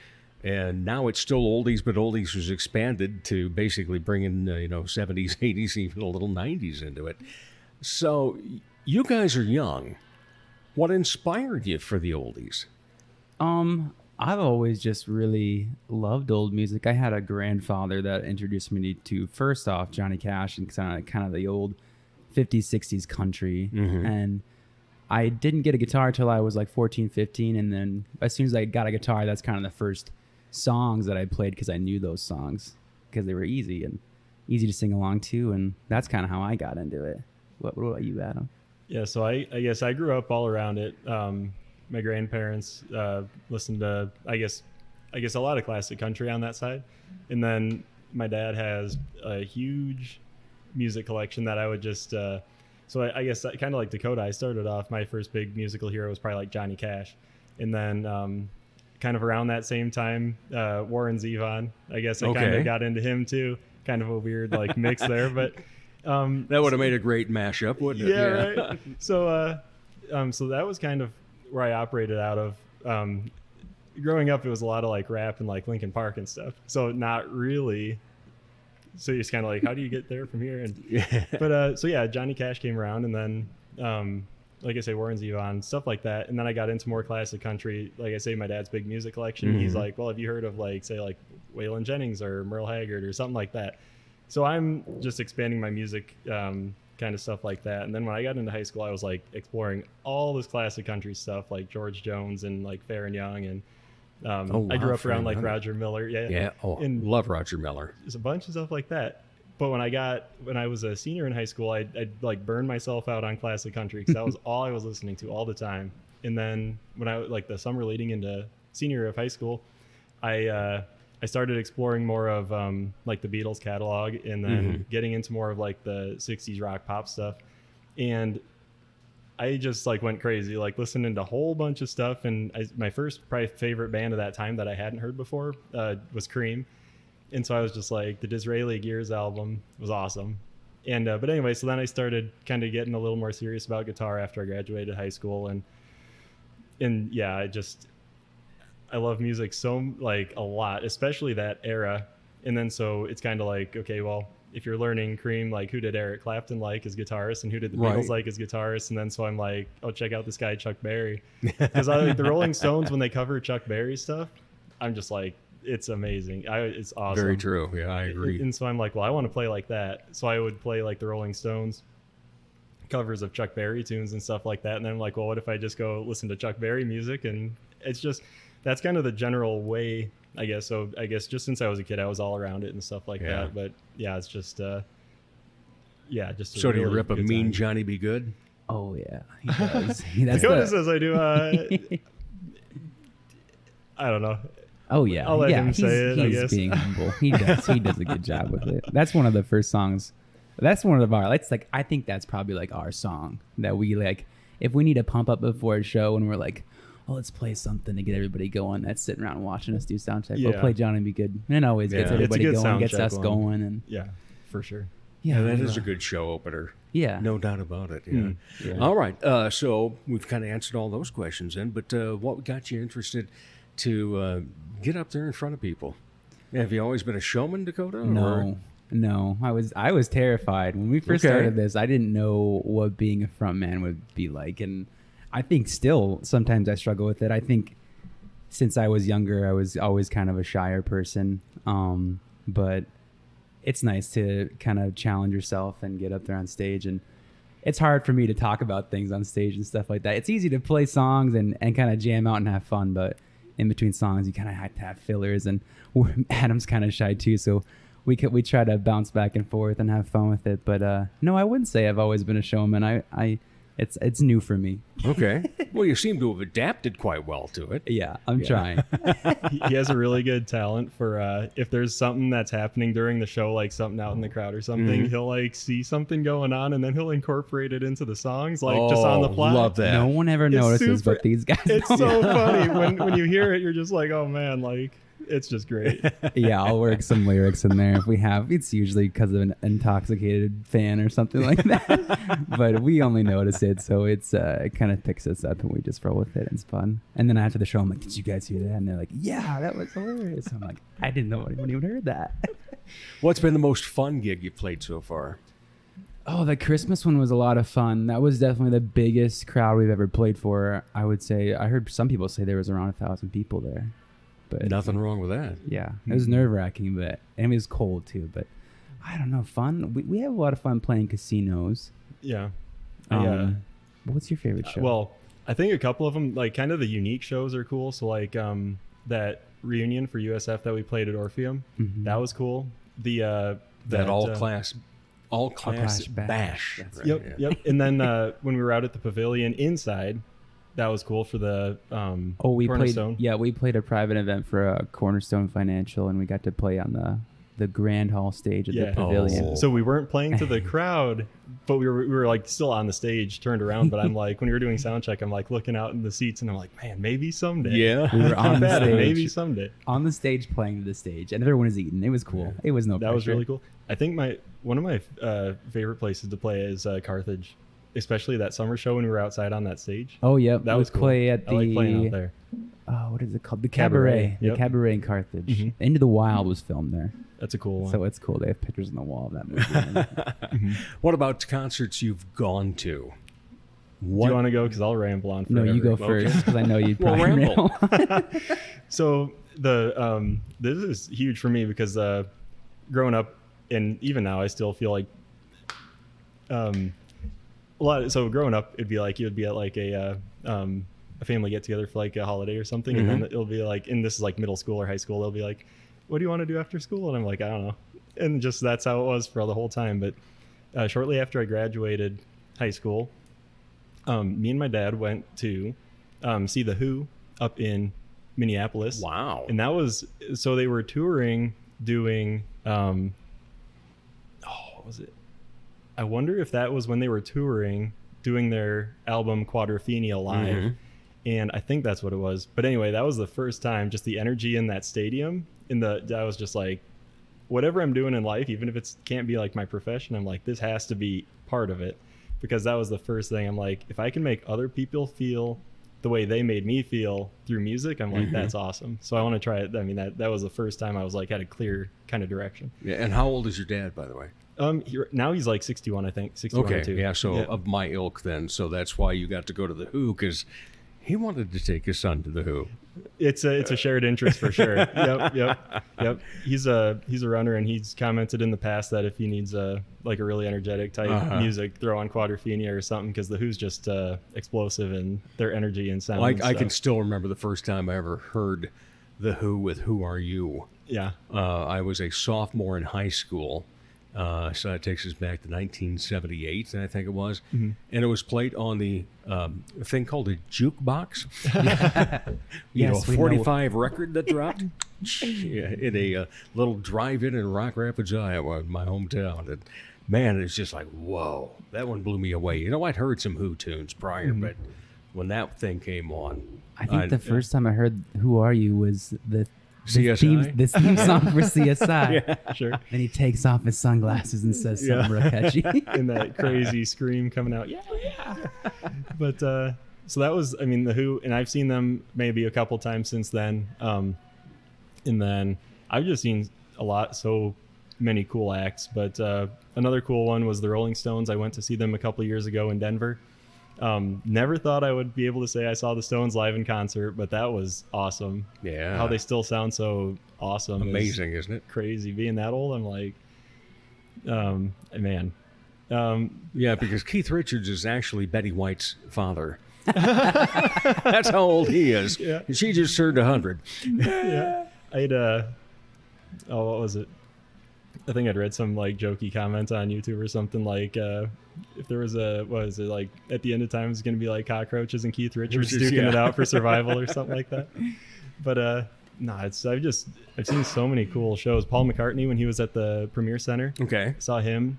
and now it's still oldies, but oldies was expanded to basically bring in, 70s, 80s, even a little 90s into it. So you guys are young. What inspired you for the oldies? I've always just really loved old music. I had a grandfather that introduced me to first off Johnny Cash and kind of the old 50s, 60s country. Mm-hmm. And I didn't get a guitar till I was like 14, 15. And then as soon as I got a guitar, that's kind of the first songs that I played because I knew those songs because they were easy and easy to sing along to. And that's kind of how I got into it. What about you, Adam? Yeah, so I guess I grew up all around it. My grandparents listened to, I guess a lot of classic country on that side. And then my dad has a huge music collection that I would just, so I guess kind of like Dakota, I started off, my first big musical hero was probably like Johnny Cash. And then kind of around that same time, Warren Zevon, I guess I kind of got into him too. Kind of a weird like mix there, but that would have made a great mashup, wouldn't it? Yeah, right. So that was kind of where I operated out of. Growing up, it was a lot of like rap and like Linkin Park and stuff. So not really. So you're just kind of like, how do you get there from here? And but so yeah, Johnny Cash came around, and then like I say, Warren Zevon, stuff like that. And then I got into more classic country. Like I say, my dad's big music collection. Mm-hmm. He's like, well, have you heard of like say like Waylon Jennings or Merle Haggard or something like that? So I'm just expanding my music kind of stuff like that. And then when I got into high school, I was like exploring all this classic country stuff like George Jones and like Fair and Young. And I grew up around like Roger Miller. Yeah. Oh, and love Roger Miller. There's a bunch of stuff like that. But when I was a senior in high school, I'd like burn myself out on classic country because that was all I was listening to all the time. And then when I like the summer leading into senior year of high school, I started exploring more of like the Beatles catalog, and then getting into more of like the 60s rock pop stuff. And I just like went crazy, like listening to a whole bunch of stuff. And my first probably favorite band of that time that I hadn't heard before was Cream. And so I was just like, the Disraeli Gears album was awesome. And but anyway, so then I started kind of getting a little more serious about guitar after I graduated high school. And yeah, I love music so like a lot, especially that era. And then so it's kind of like, okay, well, if you're learning Cream, like who did Eric Clapton like as guitarist, and who did the Beatles like as guitarist? And then so I'm like, oh, check out this guy Chuck Berry, because I like the Rolling Stones when they cover Chuck Berry stuff. I'm just like, it's amazing. It's awesome. Very true. Yeah, I agree. And so I'm like, well, I want to play like that. So I would play like the Rolling Stones covers of Chuck Berry tunes and stuff like that. And then I'm like, well, what if I just go listen to Chuck Berry music? And it's just, that's kind of the general way, I guess. So I guess just since I was a kid, I was all around it and stuff like that. But yeah, it's just, just. So really do you rip a Mean time. Johnny Be Good? Oh yeah, he does. Dakota says I do. I don't know. Oh yeah, I'll let him say it. I guess being humble. He does a good job with it. That's one of the first songs. That's one of our. It's like, I think that's probably like our song that we like. If we need to pump up before a show and we're like, oh, let's play something to get everybody going that's sitting around watching us do sound check. We'll play Johnny Be Good. And it always gets everybody going, gets us going. And yeah, for sure. Yeah, that is a good show opener. Yeah. No doubt about it. Yeah. Yeah. All right. So we've kind of answered all those questions then, but what got you interested to get up there in front of people? Have you always been a showman, Dakota? No. I was terrified when we first started this. I didn't know what being a front man would be like, and I think still sometimes I struggle with it. I think since I was younger, I was always kind of a shyer person, but it's nice to kind of challenge yourself and get up there on stage. And it's hard for me to talk about things on stage and stuff like that. It's easy to play songs and kind of jam out and have fun, but in between songs, you kind of have to have fillers. And Adam's kind of shy too, so we try to bounce back and forth and have fun with it. But no, I wouldn't say I've always been a showman. It's new for me. Okay. Well, you seem to have adapted quite well to it. Yeah, I'm trying. He has a really good talent for if there's something that's happening during the show, like something out in the crowd or something, he'll like see something going on and then he'll incorporate it into the songs, like just on the fly. Love that. No one ever notices, but these guys. It's so funny when you hear it. You're just like, oh man, like it's just great. Yeah, I'll work some lyrics in there if we have. It's usually because of an intoxicated fan or something like that. But we only notice it, so it kind of picks us up and we just roll with it. It's fun. And then after the show, I'm like, did you guys hear that? And they're like, yeah, that was hilarious. I'm like, I didn't know anyone even heard that. What's been the most fun gig you've played so far? Oh, the Christmas one was a lot of fun. That was definitely the biggest crowd we've ever played for. I would say, I heard some people say there was around 1,000 people there. But nothing wrong with that. Yeah, it was nerve-wracking, but and it was cold too. But I don't know, fun. We have a lot of fun playing casinos. Yeah. What's your favorite show? Well, I think a couple of them, like kind of the unique shows, are cool. So like that reunion for USF that we played at Orpheum, that was cool. The that all class bash. Right, yep. And then when we were out at the pavilion inside. That was cool for the Cornerstone. We played a private event for a Cornerstone Financial, and we got to play on the Grand Hall stage at the pavilion. So we weren't playing to the crowd, but we were like still on the stage, turned around. But I'm like, when we were doing sound check, I'm like looking out in the seats, and I'm like, man, maybe someday. Yeah, we were on the stage, maybe someday on the stage playing to the stage, and everyone was eating. It was cool. It was no pressure. That was really cool. I think one of my favorite places to play is Carthage. Especially that summer show when we were outside on that stage. Oh, yeah. That was cool. Play at I like playing out there. What is it called? The Cabaret. Yep. The Cabaret in Carthage. Into the Wild was filmed there. That's a cool one. So it's cool. They have pictures on the wall of that movie. What about concerts you've gone to? Do you want to go? Because I'll ramble on forever. No, you go first, because I know you'd probably ramble. So this is huge for me because growing up, and even now, I still feel like so growing up, it'd be like you would be at like a family get together for like a holiday or something, and then it'll be like, and this is like middle school or high school, they'll be like, what do you want to do after school? And I'm like, I don't know. And just that's how it was for the whole time. But shortly after I graduated high school, me and my dad went to see The Who up in Minneapolis. Wow. And that was, so they were touring doing what was it? I wonder if that was when they were touring, doing their album Quadrophenia live. And I think that's what it was. But anyway, that was the first time, just the energy in that stadium. I was just like, whatever I'm doing in life, even if it can't be like my profession, I'm like, this has to be part of it. Because that was the first thing. I'm like, if I can make other people feel the way they made me feel through music, I'm like, that's awesome. So I want to try it. I mean, that was the first time I was like, had a clear kind of direction. Yeah. And how old is your dad, by the way? Now he's like 61, I think. 61 okay. or 2. Yeah. So of my ilk then. So that's why you got to go to The Who, because he wanted to take his son to The Who. It's a shared interest for sure. Yep. He's a runner, and he's commented in the past that if he needs like a really energetic type music, throw on Quadrophenia or something, because The Who's just explosive in their energy and sound. Like I can still remember the first time I ever heard The Who with Who Are You? Yeah. I was a sophomore in high school. So that takes us back to 1978, I think it was. And it was played on the thing called a jukebox. A 45 record that dropped in a little drive-in in Rock Rapids, Iowa, my hometown. And man, it's just like, whoa, that one blew me away. You know, I'd heard some Who tunes prior, but when that thing came on, I think the first time I heard Who Are You was the CSI? This theme song for CSI. Yeah, sure. Then he takes off his sunglasses and says something real catchy. And that crazy scream coming out. Yeah. But So that was, I mean, the Who, and I've seen them maybe a couple times since then. And then I've just seen so many cool acts. But another cool one was the Rolling Stones. I went to see them a couple years ago in Denver. Never thought I would be able to say I saw the Stones live in concert, but that was awesome. Yeah. How they still sound so awesome. Amazing, isn't it? Crazy. Being that old, I'm like, man. Yeah, because Keith Richards is actually Betty White's father. That's how old he is. Yeah. She just turned 100. Yeah. I'd, what was it? I think I'd read some like jokey comment on YouTube or something like, if there was like at the end of time it's going to be like cockroaches and Keith Richards duking it out for survival or something like that. But no, I've seen so many cool shows. Paul McCartney when he was at the Premier Center. Okay. Saw him.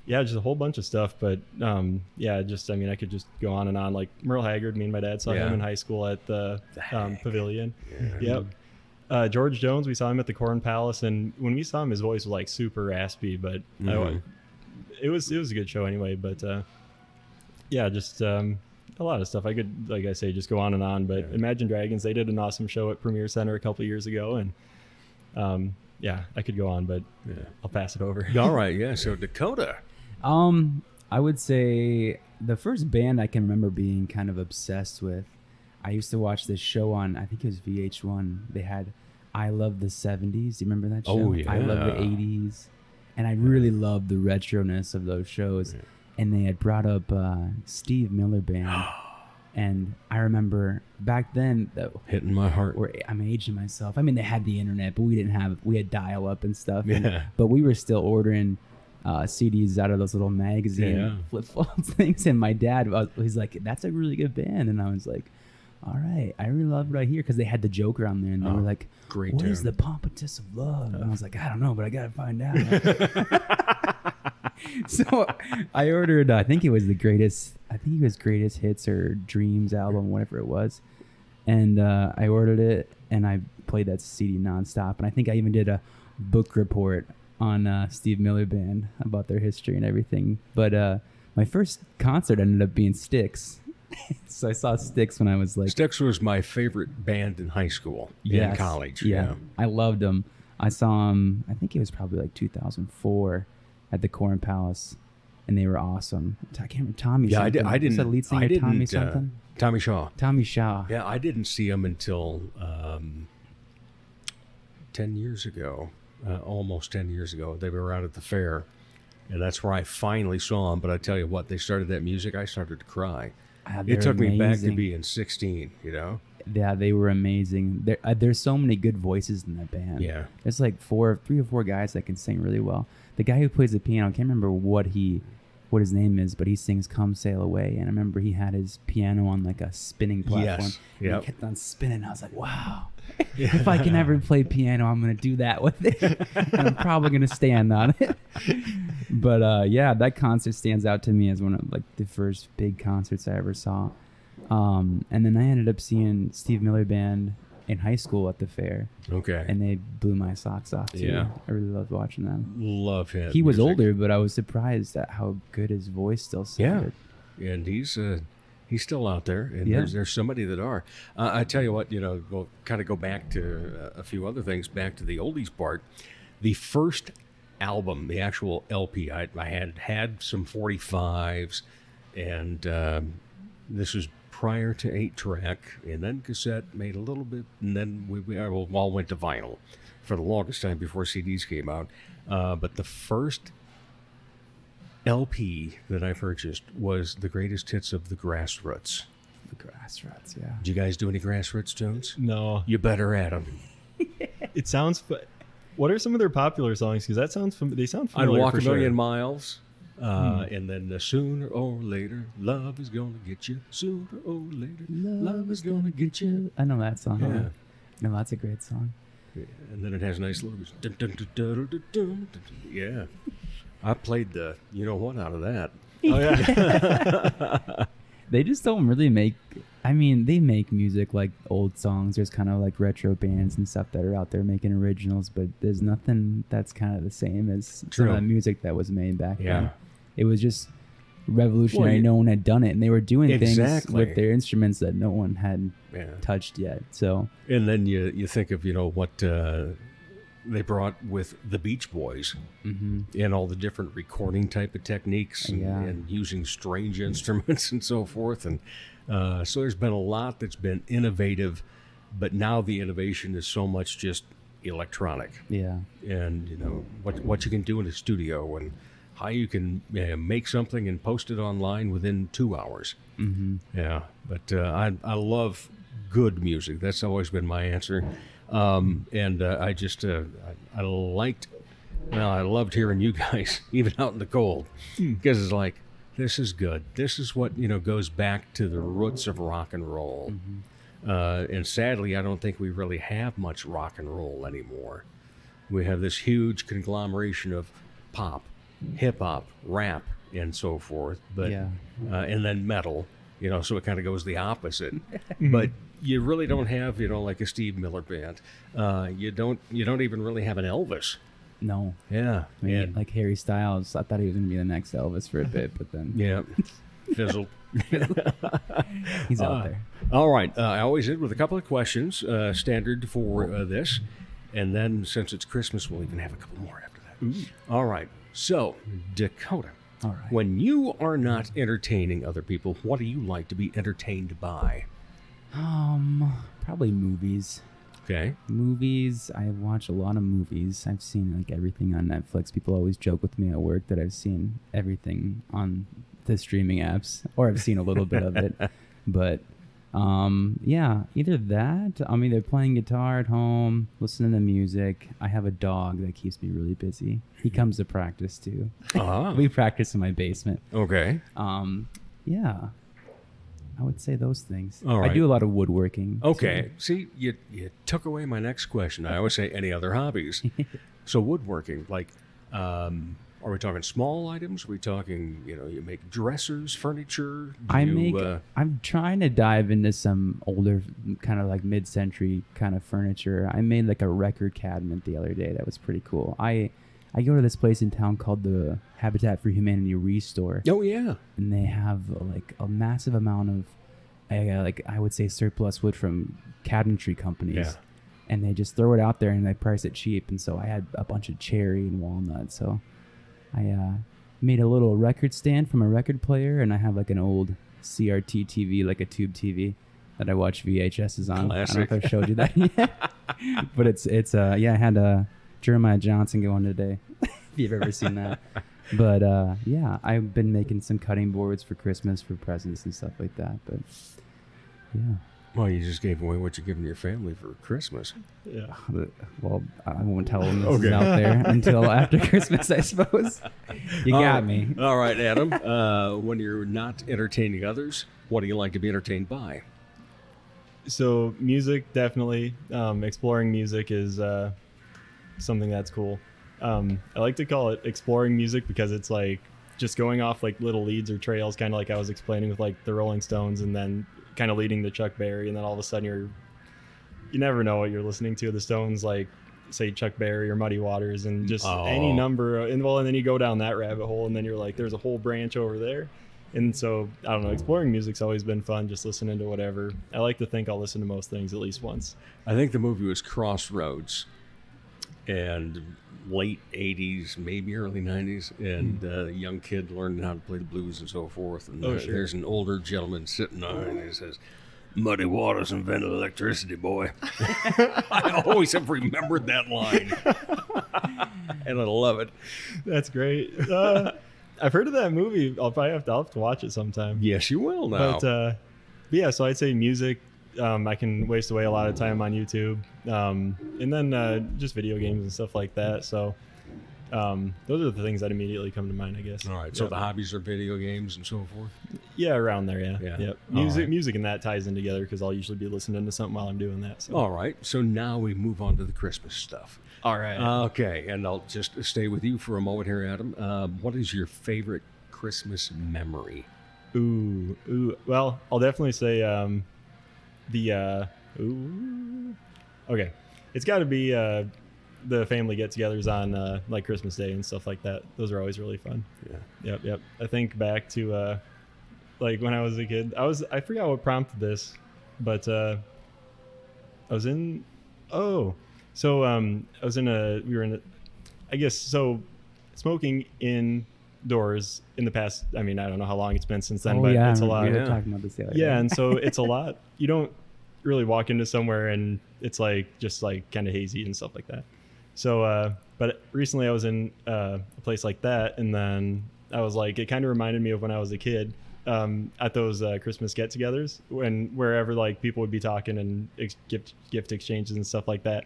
Yeah, just a whole bunch of stuff. But yeah, just I mean I could just go on and on. Like Merle Haggard, me and my dad saw him in high school at the Pavilion. Yeah. Yep. George Jones, we saw him at the Corn Palace, and when we saw him, his voice was like super raspy, but it was a good show anyway. But yeah, just a lot of stuff. I could, like I say, just go on and on. But Imagine Dragons, they did an awesome show at Premier Center a couple years ago, and yeah, I could go on, but I'll pass it over. All right, yeah. So Dakota. I would say the first band I can remember being kind of obsessed with. I used to watch this show on, I think it was VH1. They had I Love the 70s. Do you remember that show? Oh, yeah. I Love the 80s. And I really loved the retroness of those shows. Yeah. And they had brought up Steve Miller Band. And I remember back then, hitting my heart. I'm aging myself. I mean, they had the internet, but we had dial-up and stuff. Yeah. But we were still ordering CDs out of those little magazine flip-flops things. And my dad, he's like, that's a really good band. And I was like, all right, I really love what I hear, because they had the Joker on there, and they were like, "Great what tune. is the pompatus of love?" And I was like, I don't know, but I gotta find out. So I ordered, I think it was Greatest Hits or Dreams album, whatever it was, and I ordered it, and I played that CD nonstop, and I think I even did a book report on Steve Miller Band about their history and everything. But my first concert ended up being Styx. So I saw Styx when I was like... Styx was my favorite band in high school, in college. Yeah, I loved them. I saw them, I think it was probably like 2004 at the Corn Palace, and they were awesome. I can't remember Tommy something. I didn't... Was that lead singer Tommy something? Tommy Shaw. Tommy Shaw. Yeah, I didn't see him until 10 years ago, almost 10 years ago. They were out at the fair, and that's where I finally saw them. But I tell you what, they started that music, I started to cry. It took me back to being 16, you know? Yeah, they were amazing. There's so many good voices in that band. Yeah. There's like 3 or 4 guys that can sing really well. The guy who plays the piano, I can't remember what his name is, but he sings Come Sail Away. And I remember he had his piano on like a spinning platform. Yes. Yep. And he kept on spinning. I was like, wow. If I can ever play piano, I'm going to do that with it. And I'm probably going to stand on it. But yeah, that concert stands out to me as one of like the first big concerts I ever saw. And then I ended up seeing Steve Miller Band in high school at the fair. Okay. And they blew my socks off too. Yeah. I really loved watching them. Love him. He was older, but I was surprised at how good his voice still sounded. Yeah. And he's still out there, and there's so many that are. I tell you what, we'll kind of go back to a few other things, back to the oldies part. The first album, the actual LP, I had some 45s, and this was prior to 8-track, and then cassette, made a little bit, and then we all went to vinyl for the longest time before CDs came out. But the first LP that I purchased was the greatest hits of the Grassroots. The Grassroots, yeah. Did you guys do any Grassroots tunes? No. You better add them. It sounds... What are some of their popular songs? Because they sound familiar. I'd Walk a Million sure. Miles. And then sooner or later, love is gonna get you. Sooner or later, love is gonna get you. I know that song. Yeah. No, that's a great song. Yeah. And then it has nice little... Dun, dun, dun, dun, dun, dun, dun. Yeah. I played the you-know-what out of that. Oh, yeah. They just don't really make... I mean, they make music like old songs. There's kind of like retro bands and stuff that are out there making originals, but there's nothing that's kind of the same as some of the music that was made back then. It was revolutionary. Well, no one had done it, and they were doing things Exactly. with their instruments that no one had touched yet. So, And then you think of, what they brought with the Beach Boys and all the different recording type of techniques and using strange instruments and so forth. And so there's been a lot that's been innovative, but now the innovation is so much just electronic. Yeah. And, what you can do in a studio and how you can make something and post it online within 2 hours. Mm-hmm. Yeah. But I love good music. That's always been my answer. And I just, I loved hearing you guys, even out in the cold, because it's like, this is good. This is what, goes back to the roots of rock and roll. And sadly, I don't think we really have much rock and roll anymore. We have this huge conglomeration of pop, hip hop, rap, and so forth. But, and then metal, so it kind of goes the opposite. But you really don't have, like a Steve Miller Band. You don't even really have an Elvis. No. Yeah. I mean, like Harry Styles, I thought he was going to be the next Elvis for a bit, but then... Yeah. Fizzled. He's out there. All right. I always end with a couple of questions, standard for this. And then since it's Christmas, we'll even have a couple more after that. Ooh. All right. So, Dakota. All right. When you are not entertaining other people, what do you like to be entertained by? Probably movies. Okay. Movies. I watch a lot of movies. I've seen like everything on Netflix. People always joke with me at work that I've seen everything on the streaming apps, or I've seen a little bit of it. But yeah, either that. I'm either playing guitar at home, listening to music. I have a dog that keeps me really busy. He comes to practice too. We practice in my basement. Okay. Yeah. I would say those things. All right. I do a lot of woodworking. Okay. too. See, you took away my next question. I always say any other hobbies. So woodworking, like, are we talking small items? Are we talking, you make dressers, furniture? I'm trying to dive into some older, kind of like mid-century kind of furniture. I made like a record cabinet the other day. That was pretty cool. I go to this place in town called the Habitat for Humanity Restore. Oh, yeah. And they have like a massive amount of, I would say, surplus wood from cabinetry companies. Yeah. And they just throw it out there and they price it cheap. And so I had a bunch of cherry and walnut. So I made a little record stand from a record player, and I have like an old CRT TV, like a tube TV that I watch VHSs on. Classic. I don't know if I've showed you that yet. But it's I had Jeremiah Johnson going today, if you've ever seen that. But yeah, I've been making some cutting boards for Christmas for presents and stuff like that. But yeah. Well, you just gave away what you're giving your family for Christmas. Yeah. Well, I won't tell them this is out there until after Christmas, I suppose. You got me. All right, Adam. When you're not entertaining others, what do you like to be entertained by? So music, definitely. Exploring music is something that's cool. I like to call it exploring music because it's like just going off like little leads or trails, kind of like I was explaining with like the Rolling Stones, and then kind of leading to Chuck Berry, and then all of a sudden you never know what you're listening to. The Stones, like say Chuck Berry or Muddy Waters, and just any number, and then you go down that rabbit hole, and then you're like, there's a whole branch over there. And so I don't know, exploring music's always been fun, just listening to whatever. I like to think I'll listen to most things at least once. I think the movie was Crossroads, and late 80s, maybe early 90s, and a young kid learning how to play the blues and so forth. And there's an older gentleman sitting on it, and he says, "Muddy Waters invented electricity, boy." I always have remembered that line, and I love it. That's great. I've heard of that movie. I'll have to watch it sometime. Yes, you will now. But yeah, so I'd say music. I can waste away a lot of time on YouTube, and then just video games and stuff like that. So those are the things that immediately come to mind, I guess. All right. So the hobbies are video games and so forth? Yeah, around there, yeah. Yep. Music and that ties in together because I'll usually be listening to something while I'm doing that. So. All right. So now we move on to the Christmas stuff. All right. Okay. And I'll just stay with you for a moment here, Adam. What is your favorite Christmas memory? Ooh. Well, I'll definitely say okay. It's got to be the family get-togethers on like Christmas Day and stuff like that. Those are always really fun. Yeah. Yep. I think back to like when I was a kid. I forgot what prompted this, but I was in. Oh, so I was in a. We were in. I guess so. Smoking indoors in the past. I mean, I don't know how long it's been since then, but it's a lot. We were talking about this the other day. Yeah, and so it's a lot. You don't really walk into somewhere and it's like just like kind of hazy and stuff like that. So, but recently I was in a place like that, and then I was like, it kind of reminded me of when I was a kid at those Christmas get-togethers, wherever like people would be talking and gift exchanges and stuff like that.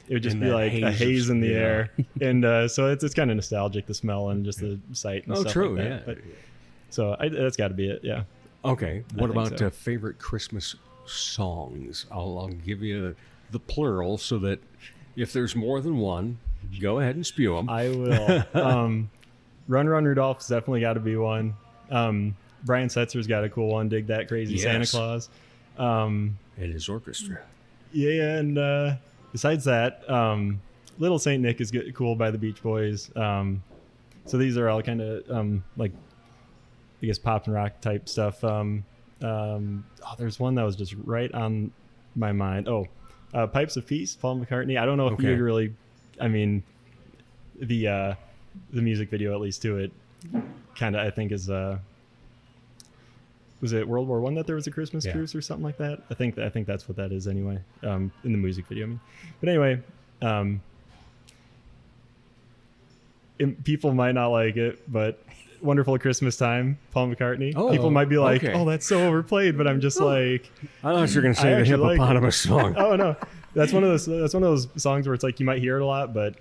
It would just be like a haze in the air, and so it's kind of nostalgic, the smell and just the sight and stuff like that. Yeah. But, so that's got to be it. Yeah. Okay. What about so. favorite Christmas songs? I'll give you the plural so that if there's more than one, go ahead and spew them. I will. Run Run Rudolph's definitely got to be one. Brian Setzer's got a cool one. Dig That Crazy Santa Claus. And his orchestra. Yeah, and besides that, Little Saint Nick is cool by the Beach Boys. So these are all kind of like, I guess, pop and rock type stuff. There's one that was just right on my mind. Pipes of Peace, Paul McCartney. I don't know if you really, I mean, the music video, at least to it, kind of, I think is, was it World War I that there was a Christmas cruise or something like that? I think that's what that is anyway, in the music video. I mean, but anyway, people might not like it, but Wonderful Christmas Time, Paul McCartney. People might be like, "Oh, that's so overplayed," but I'm just like, I thought you were going to say the hippopotamus song. Oh no, that's one of those songs where it's like you might hear it a lot, but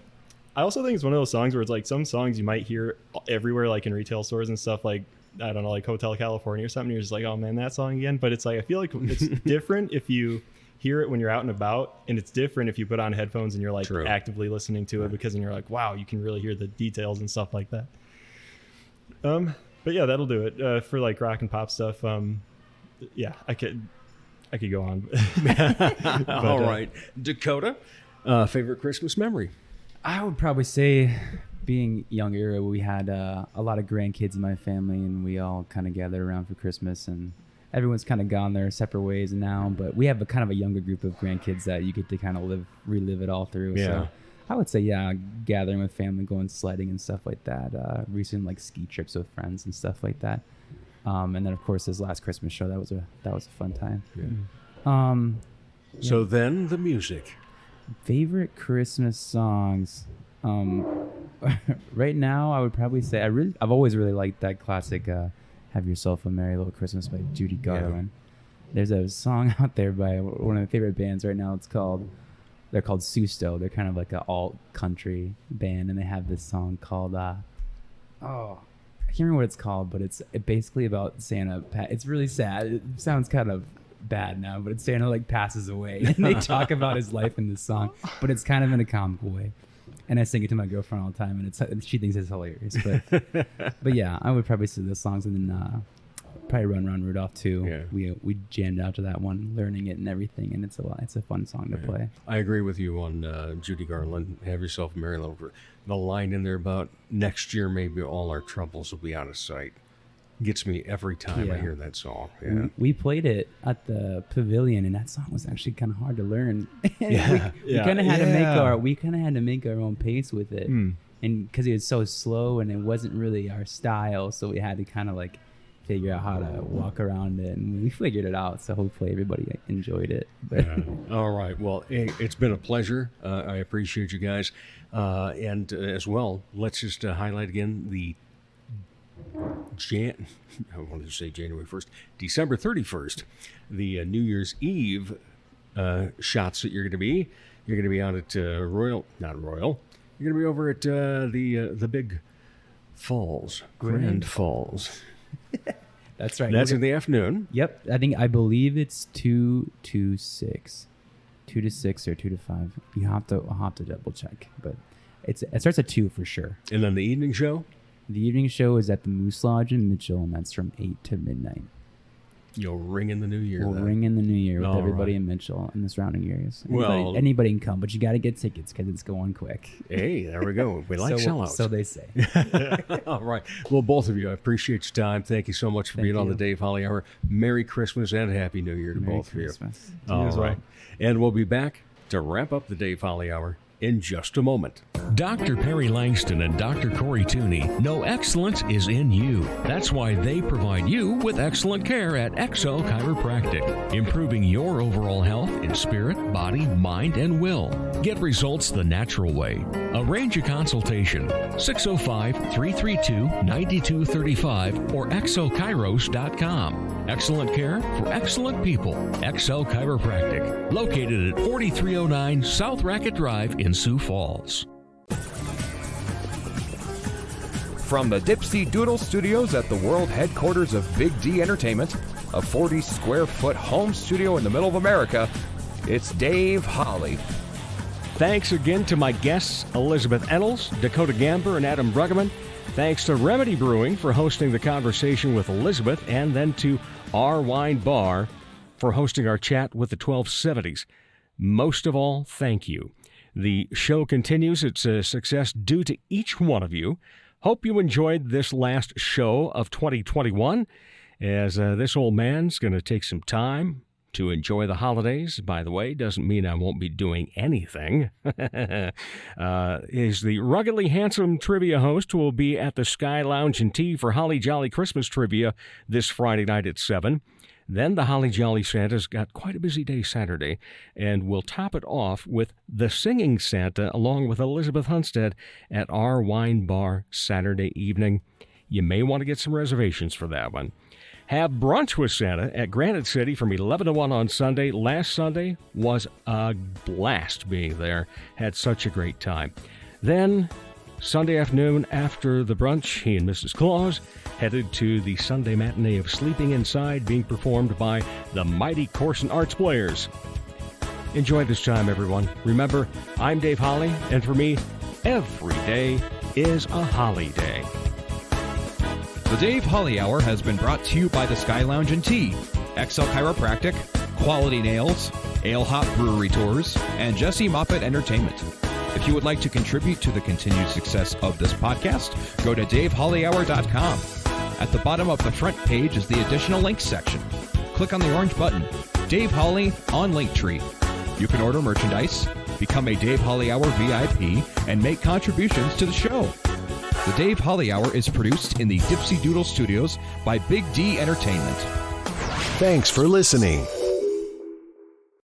I also think it's one of those songs where it's like some songs you might hear everywhere, like in retail stores and stuff, like I don't know, like Hotel California or something. You're just like, oh man, that song again. But it's like I feel like it's different if you hear it when you're out and about, and it's different if you put on headphones and you're like actively listening to it, because then you're like, wow, you can really hear the details and stuff like that. But yeah, that'll do it for like rock and pop stuff. Yeah, I could go on. But, all right, Dakota, favorite Christmas memory? I would probably say, being younger, we had a lot of grandkids in my family, and we all kind of gathered around for Christmas, and everyone's kind of gone their separate ways now, but we have a kind of a younger group of grandkids that you get to kind of relive it all through. Yeah. So I would say, gathering with family, going sledding and stuff like that. Recent like ski trips with friends and stuff like that. And then of course this last Christmas show, that was a fun time. Yeah. So then the music. Favorite Christmas songs. Right now I would probably say I've always really liked that classic Have Yourself a Merry Little Christmas by Judy Garland. There's a song out there by one of my favorite bands right now. They're called Susto. They're kind of like an alt country band, and they have this song called I can't remember what it's called, but it's basically about Santa. It's really sad. It sounds kind of bad now, but it's Santa like passes away, and they talk about his life in this song, but it's kind of in a comical way. And I sing it to my girlfriend all the time, and she thinks it's hilarious. But yeah, I would probably say those songs, and then probably Run Run Rudolph too. Yeah. We jammed out to that one, learning it and everything, and it's a fun song to play. I agree with you on Judy Garland. Have Yourself a Merry Little. The line in there about next year maybe all our troubles will be out of sight gets me every time I hear that song. Yeah. We played it at the Pavilion, and that song was actually kind of hard to learn. We kind of had to make our own pace with it, and because it was so slow and it wasn't really our style, so we had to kind of like figure out how to walk around it, and we figured it out. So hopefully everybody enjoyed it. All right. Well, it's been a pleasure. I appreciate you guys, and as well, let's just highlight again the I wanted to say January 1st, December 31st, the New Year's Eve shots that you're going to be. You're going to be out at not Royal. You're going to be over at the Big Falls, Grand Falls. That's right. That's in the afternoon. Yep. I believe it's 2 to 6. 2 to 6 or 2 to 5. I'll have to double check, but it starts at 2 for sure. And then the evening show? The evening show is at the Moose Lodge in Mitchell, and that's from 8 to midnight. You'll ring in the new year. We'll then. ring in the new year with All everybody right. in Mitchell and the surrounding areas. Well- Anybody can come, but you got to get tickets because it's going quick. Hey, there we go. We like sellouts. So they say. All right. Well, both of you, I appreciate your time. Thank you so much for being on the Dave Holly Hour. Merry Christmas and Happy New Year to Merry both Christmas. of you. All right. And we'll be back to wrap up the Dave Holly Hour in just a moment. Dr. Perry Langston and Dr. Corey Tooney know excellence is in you. That's why they provide you with excellent care at XL Chiropractic, improving your overall health in spirit, body, mind, and will. Get results the natural way. Arrange a consultation. 605-332-9235 or xlchiros.com. Excellent care for excellent people. XL Chiropractic, located at 4309 South Racket Drive in Sioux Falls. From the Dipsy Doodle Studios at the world headquarters of Big D Entertainment, a 40-square-foot home studio in the middle of America, it's Dave Holly. Thanks again to my guests, Elizabeth Enalls, Dakota Gamber, and Adam Bruggeman. Thanks to Remedy Brewing for hosting the conversation with Elizabeth, and then to Our Wine Bar for hosting our chat with the 1270s. Most of all, thank you. The show continues. It's a success due to each one of you. Hope you enjoyed this last show of 2021, as this old man's going to take some time to enjoy the holidays. By the way, doesn't mean I won't be doing anything. Is the ruggedly handsome trivia host who will be at the Sky Lounge and Tea for Holly Jolly Christmas Trivia this Friday night at 7. Then the Holly Jolly Santa's got quite a busy day Saturday, and we'll top it off with the Singing Santa along with Elizabeth Hunstead at Our Wine Bar Saturday evening. You may want to get some reservations for that one. Have brunch with Santa at Granite City from 11 to 1 on Sunday. Last Sunday was a blast being there. Had such a great time. Then, Sunday afternoon after the brunch, he and Mrs. Claus headed to the Sunday matinee of Sleeping Inside being performed by the mighty Corson Arts Players. Enjoy this time, everyone. Remember, I'm Dave Holly, and for me, every day is a holly day. The Dave Holly Hour has been brought to you by the Sky Lounge and Tea, XL Chiropractic, Quality Nails, Ale Hop Brewery Tours, and Jesse Moppet Entertainment. If you would like to contribute to the continued success of this podcast, go to DaveHollyHour.com. At the bottom of the front page is the additional links section. Click on the orange button, Dave Holly on Linktree. You can order merchandise, become a Dave Holly Hour VIP, and make contributions to the show. The Dave Holly Hour is produced in the Dipsy Doodle Studios by Big D Entertainment. Thanks for listening.